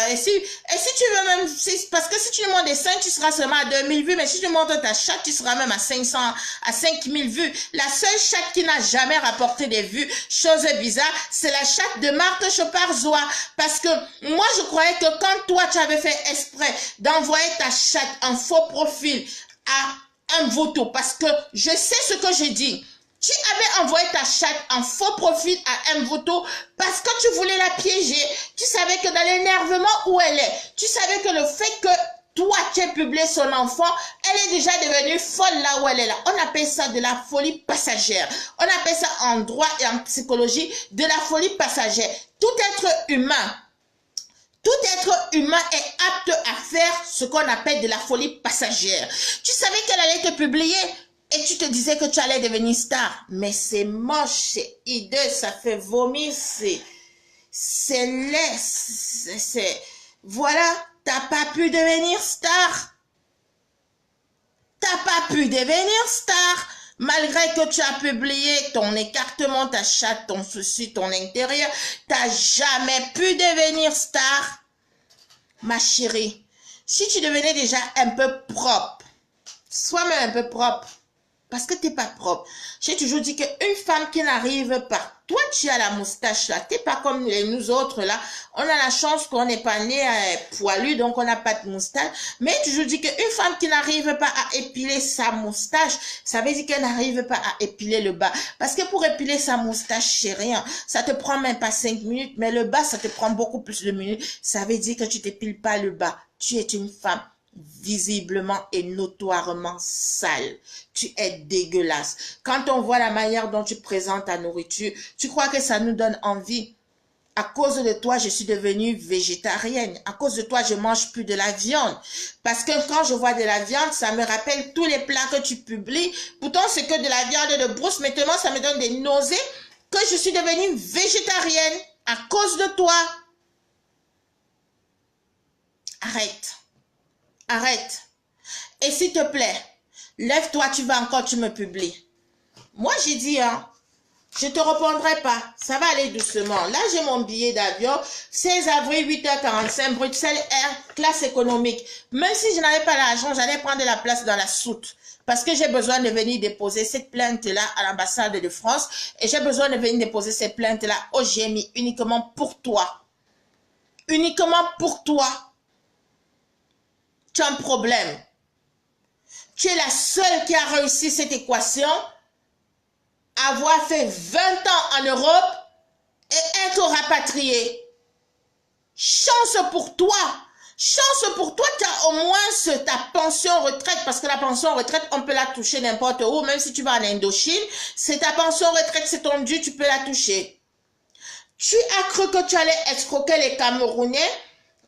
et si tu veux même, parce que si tu nous montres des seins, tu seras seulement à 2000 vues, mais si tu montres ta chatte, tu seras même à 500, à 5000 vues. La seule chatte qui n'a jamais rapporté des vues, chose bizarre, c'est la chatte de Marthe Chopard-Zoa. Parce que moi, je croyais que quand toi, tu avais fait exprès d'envoyer ta chatte en faux profil à un vautour, parce que je sais ce que j'ai dit. Tu avais envoyé ta chatte en faux profil à un vautour parce que tu voulais la piéger. Tu savais que dans l'énervement où elle est, tu savais que le fait que toi, tu aies publié son enfant, elle est déjà devenue folle là où elle est là. On appelle ça de la folie passagère. On appelle ça en droit et en psychologie de la folie passagère. Tout être humain est apte à faire ce qu'on appelle de la folie passagère. Tu savais qu'elle allait te publier et tu te disais que tu allais devenir star. Mais c'est moche, c'est hideux, ça fait vomir, c'est laid, voilà, t'as pas pu devenir star. T'as pas pu devenir star. Malgré que tu as publié ton écartement, ta chatte, ton souci, ton intérieur, t'as jamais pu devenir star. Ma chérie, si tu devenais déjà un peu propre, sois même un peu propre. Parce que t'es pas propre. J'ai toujours dit qu'une femme qui n'arrive pas, toi tu as la moustache là, t'es pas comme nous autres là, on a la chance qu'on n'est pas né poilu, donc on n'a pas de moustache, mais j'ai toujours dit qu'une femme qui n'arrive pas à épiler sa moustache, ça veut dire qu'elle n'arrive pas à épiler le bas. Parce que pour épiler sa moustache, c'est rien, ça te prend même pas 5 minutes, mais le bas ça te prend beaucoup plus de minutes, ça veut dire que tu t'épiles pas le bas, tu es une femme visiblement et notoirement sale. Tu es dégueulasse. Quand on voit la manière dont tu présentes ta nourriture, tu crois que ça nous donne envie. À cause de toi, je suis devenue végétarienne. À cause de toi, je mange plus de la viande. Parce que quand je vois de la viande, ça me rappelle tous les plats que tu publies. Pourtant, c'est que de la viande de brousse. Maintenant, ça me donne des nausées que je suis devenue végétarienne à cause de toi. Arrête. Arrête. Et s'il te plaît, lève-toi, tu vas encore, tu me publies. Moi, j'ai dit, hein, Je te répondrai pas. Ça va aller doucement. Là, j'ai mon billet d'avion. 16 avril, 8h45, Bruxelles Air, classe économique. Même si je n'avais pas l'argent, j'allais prendre la place dans la soute. Parce que j'ai besoin de venir déposer cette plainte-là à l'ambassade de France. Et j'ai besoin de venir déposer cette plainte-là au GMI uniquement pour toi. Uniquement pour toi. Tu as un problème. Tu es la seule qui a réussi cette équation. Avoir fait 20 ans en Europe et être rapatrié. Chance pour toi. Chance pour toi, tu as au moins ta pension retraite, parce que la pension retraite, on peut la toucher n'importe où, même si tu vas en Indochine, c'est ta pension retraite, c'est ton dû, tu peux la toucher. Tu as cru que tu allais escroquer les Camerounais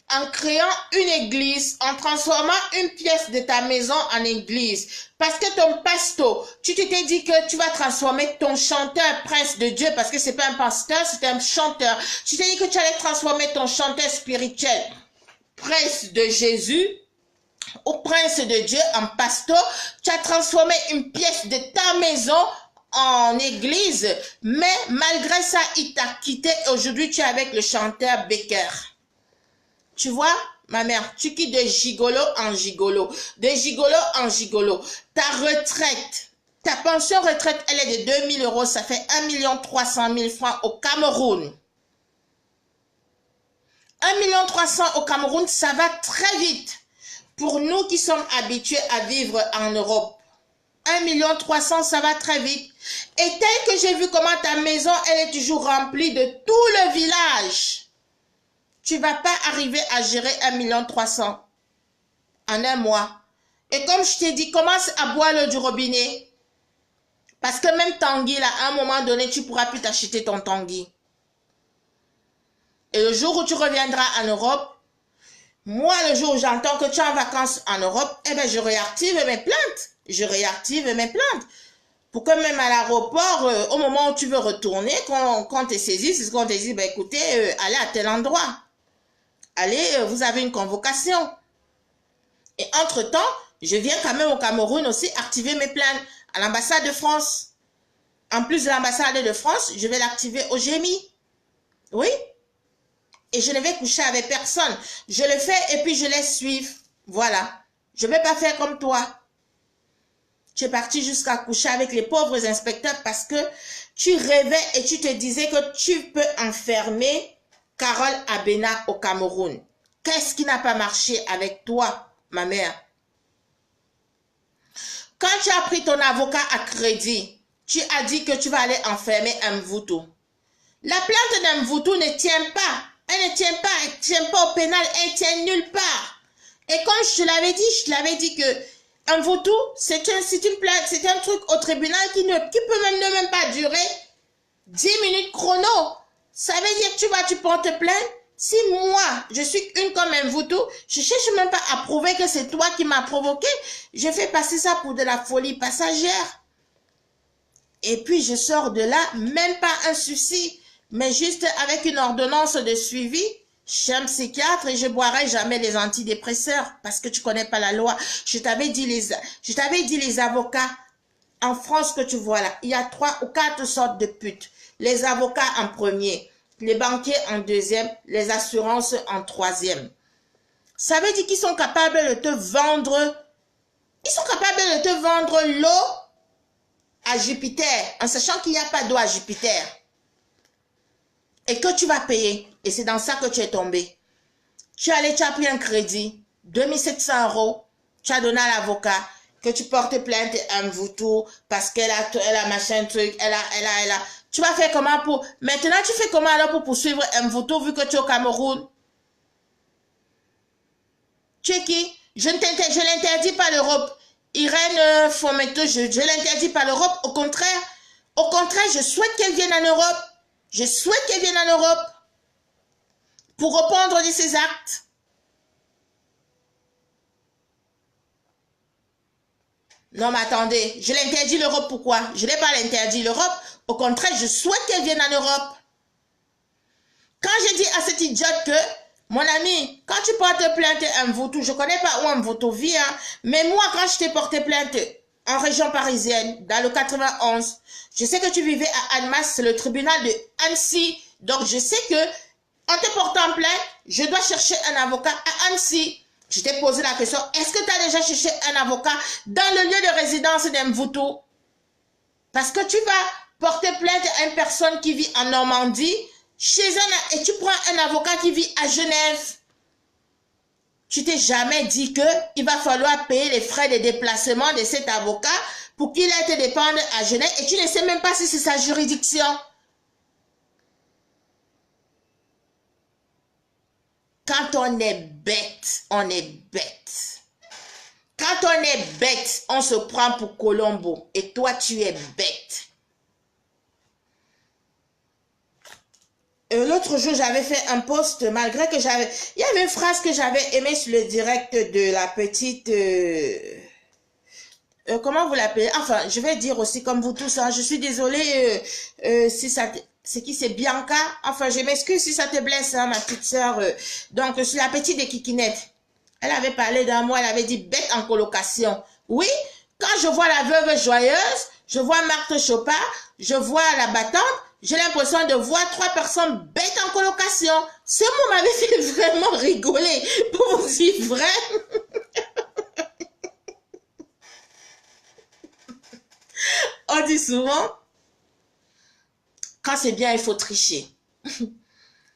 en créant une église, en transformant une pièce de ta maison en église. Parce que ton pasteur, tu t'étais dit que tu vas transformer ton chanteur prince de Dieu, parce que c'est pas un pasteur, c'est un chanteur. Tu t'es dit que tu allais transformer ton chanteur spirituel, prince de Jésus, ou prince de Dieu en pasteur. Tu as transformé une pièce de ta maison en église, mais malgré ça, il t'a quitté. Aujourd'hui, tu es avec le chanteur Becker. Tu vois, ma mère, tu quittes de gigolo en gigolo, de gigolo en gigolo. Ta retraite, ta pension retraite, elle est de 2 000 €, ça fait 1 300 000 francs au Cameroun. 1 300 000 au Cameroun, ça va très vite. Pour nous qui sommes habitués à vivre en Europe, 1 300 000, ça va très vite. Et tel que j'ai vu comment ta maison, elle est toujours remplie de tout le village. Tu ne vas pas arriver à gérer 1 300 000 en un mois. Et comme je t'ai dit, commence à boire l'eau du robinet. Parce que même Tanguy, là, à un moment donné, tu ne pourras plus t'acheter ton Tanguy. Et le jour où tu reviendras en Europe, moi, le jour où j'entends que tu es en vacances en Europe, eh bien, je réactive mes plaintes. Je réactive mes plaintes. Pour que même à l'aéroport, au moment où tu veux retourner, qu'on te saisisse, c'est ce qu'on te dit, ben, écoutez, allez à tel endroit. Allez, vous avez une convocation. Et entre-temps, je viens quand même au Cameroun aussi activer mes plaintes à l'ambassade de France. En plus de l'ambassade de France, je vais l'activer au GMI. Oui. Et je ne vais coucher avec personne. Je le fais et puis je laisse suivre. Voilà. Je ne vais pas faire comme toi. Tu es parti jusqu'à coucher avec les pauvres inspecteurs parce que tu rêvais et tu te disais que tu peux enfermer Carole Abena au Cameroun. Qu'est-ce qui n'a pas marché avec toi, ma mère? Quand tu as pris ton avocat à crédit, tu as dit que tu vas aller enfermer Mvutu. La plainte d'Mvutu ne tient pas. Elle ne tient pas. Elle ne tient pas au pénal. Elle tient nulle part. Et comme je te l'avais dit que Mvutu, c'est une plainte, c'est un truc au tribunal qui peut même pas durer 10 minutes chrono. Ça veut dire que tu portes plainte. Si moi, je suis une comme Mvutu, je ne cherche même pas à prouver que c'est toi qui m'as provoqué. Je fais passer ça pour de la folie passagère. Et puis, je sors de là, même pas un souci, mais juste avec une ordonnance de suivi. Je suis un psychiatre et je boirai jamais les antidépresseurs parce que tu connais pas la loi. Je t'avais dit les avocats en France que tu vois là. Il y a 3 ou 4 sortes de putes. Les avocats en premier, les banquiers en deuxième, les assurances en troisième. Ça veut dire qu'ils sont capables de te vendre, l'eau à Jupiter, en sachant qu'il n'y a pas d'eau à Jupiter. Et que tu vas payer. Et c'est dans ça que tu es tombé. Tu as pris un crédit, 2 700 €, tu as donné à l'avocat, que tu portes plainte à Mvutu, parce qu'elle a machin truc, elle a. Tu vas faire comment pour... Maintenant, tu fais comment alors pour poursuivre Mvutu vu que tu es au Cameroun? Tu es qui? Je l'interdis pas l'Europe. Irène Fometo, je l'interdis pas l'Europe. Au contraire, je souhaite qu'elle vienne en Europe. Je souhaite qu'elle vienne en Europe pour répondre de ses actes. Non, mais attendez, je l'interdis l'Europe, pourquoi? Je n'ai pas l'interdit l'Europe. Au contraire, je souhaite qu'elle vienne en Europe. Quand j'ai dit à cette idiote que, mon ami, quand tu portes plainte à Mvutu, je ne connais pas où Mvutu vit, hein, mais moi, quand je t'ai porté plainte, en région parisienne, dans le 91. Je sais que tu vivais à Annemasse, c'est le tribunal de Annecy. Donc, je sais que en te portant plainte, je dois chercher un avocat à Annecy. Je t'ai posé la question, est-ce que tu as déjà cherché un avocat dans le lieu de résidence d'Mvoutou? Parce que tu vas porter plainte à une personne qui vit en Normandie, et tu prends un avocat qui vit à Genève. Tu t'es jamais dit qu'il va falloir payer les frais de déplacement de cet avocat pour qu'il aille te dépendre à Genève et tu ne sais même pas si c'est sa juridiction. Quand on est bête, on est bête. Quand on est bête, on se prend pour Colombo. Et toi, tu es bête. L'autre jour, j'avais fait un post, malgré que j'avais... Il y avait une phrase que j'avais aimée sur le direct de la petite... comment vous l'appelez? Enfin, je vais dire aussi comme vous tous, hein, je suis désolée si ça... C'est qui? C'est Bianca. Enfin, je m'excuse si ça te blesse, hein, ma petite sœur. Donc, sur la petite de Kikinette. Elle avait parlé d'un mois, elle avait dit bête en colocation. Oui, quand je vois la veuve joyeuse, je vois Marthe Chopin, je vois la battante, j'ai l'impression de voir 3 personnes bêtes en colocation. Ce mot m'avait fait vraiment rigoler, pour vous dire vrai. On dit souvent, quand c'est bien, il faut tricher.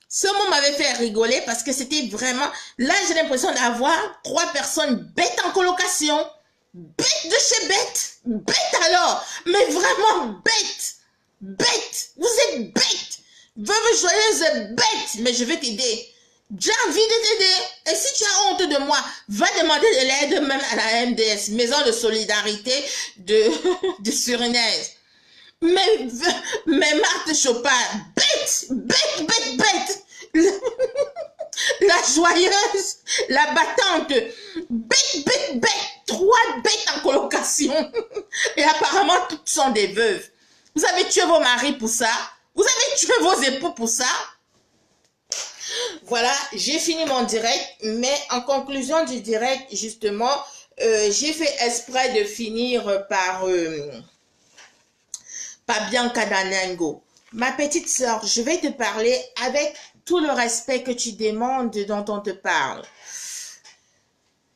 Ce mot m'avait fait rigoler parce que c'était vraiment... Là, j'ai l'impression d'avoir 3 personnes bêtes en colocation. Bêtes de chez bêtes. Bêtes alors. Mais vraiment bêtes. Bêtes. Vous êtes bêtes. Veuve joyeuse est bête. Mais je vais t'aider. J'ai envie de t'aider. Et si tu as honte de moi, va demander de l'aide même à la MDS, Maison de Solidarité de Suriname. Mais Marthe Chopin, bête, bête, bête, bête. La joyeuse, la battante, bête, bête, bête. 3 bêtes en colocation. Et apparemment, toutes sont des veuves. Vous avez tué vos maris pour ça. Vous avez tué vos époux pour ça. Voilà, j'ai fini mon direct. Mais en conclusion du direct, justement, j'ai fait exprès de finir par Bianca Danengo. Ma petite sœur, je vais te parler avec tout le respect que tu demandes dont on te parle.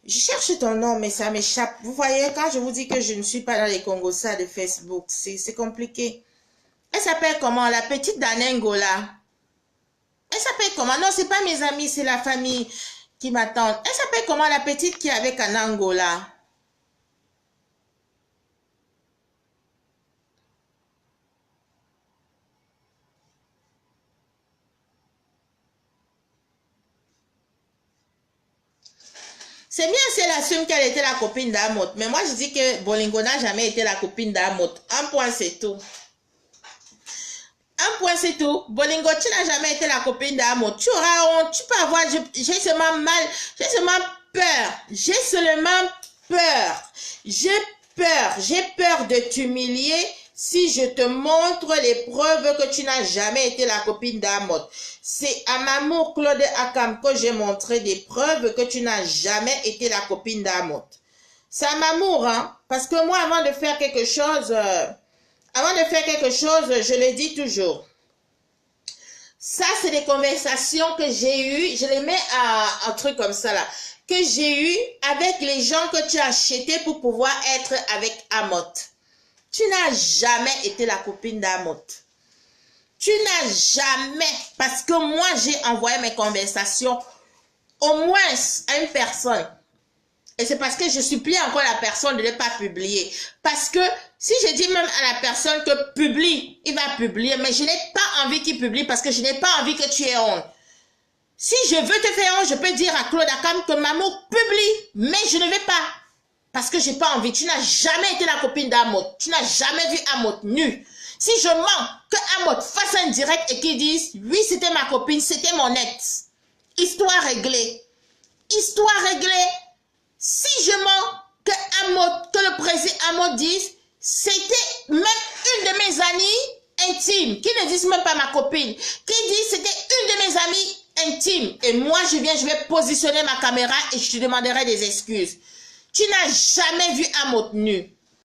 Je cherche ton nom, mais ça m'échappe. Vous voyez, quand je vous dis que je ne suis pas dans les Congossas de Facebook, c'est compliqué. Elle s'appelle comment? La petite Danengo, là. Elle s'appelle comment? Non, c'est pas mes amis, c'est la famille qui m'attend. Elle s'appelle comment, la petite qui est avec Anango, là? C'est bien si elle assume qu'elle était la copine d'Amot. Mais moi, je dis que Bolingo n'a jamais été la copine d'Amot. Un point, c'est tout. Un point, c'est tout. Bolingo, tu n'as jamais été la copine d'Amot. Tu auras honte. Tu peux avoir... J'ai seulement mal. J'ai seulement peur. J'ai seulement peur. J'ai peur de t'humilier si je te montre les preuves que tu n'as jamais été la copine d'Amot. C'est à Mamour Claude Akam que j'ai montré des preuves que tu n'as jamais été la copine d'Amot. C'est à Mamour, hein. Parce que moi, avant de faire quelque chose, je le dis toujours. Ça, c'est des conversations que j'ai eues. Je les mets à un truc comme ça, là. Que j'ai eu avec les gens que tu as achetés pour pouvoir être avec Amot. Tu n'as jamais été la copine d'Amot. Tu n'as jamais, parce que moi, j'ai envoyé mes conversations au moins à une personne. Et c'est parce que je supplie encore la personne de ne pas publier. Parce que si je dis même à la personne que publie, il va publier. Mais je n'ai pas envie qu'il publie parce que je n'ai pas envie que tu aies honte. Si je veux te faire honte, je peux dire à Claude Akam que Maman publie. Mais je ne vais pas. Parce que j'ai pas envie. Tu n'as jamais été la copine d'Amot. Tu n'as jamais vu Amot nu. Si je mens, que Amot fasse un direct et qu'il dise, oui, c'était ma copine, c'était mon ex. Histoire réglée. Histoire réglée. Si je mens, que le président Amot dise, c'était même une de mes amies intimes, qui ne disent même pas ma copine, qui dit c'était une de mes amies intimes. Et moi, je vais positionner ma caméra et je te demanderai des excuses. Tu n'as jamais vu Amot nu.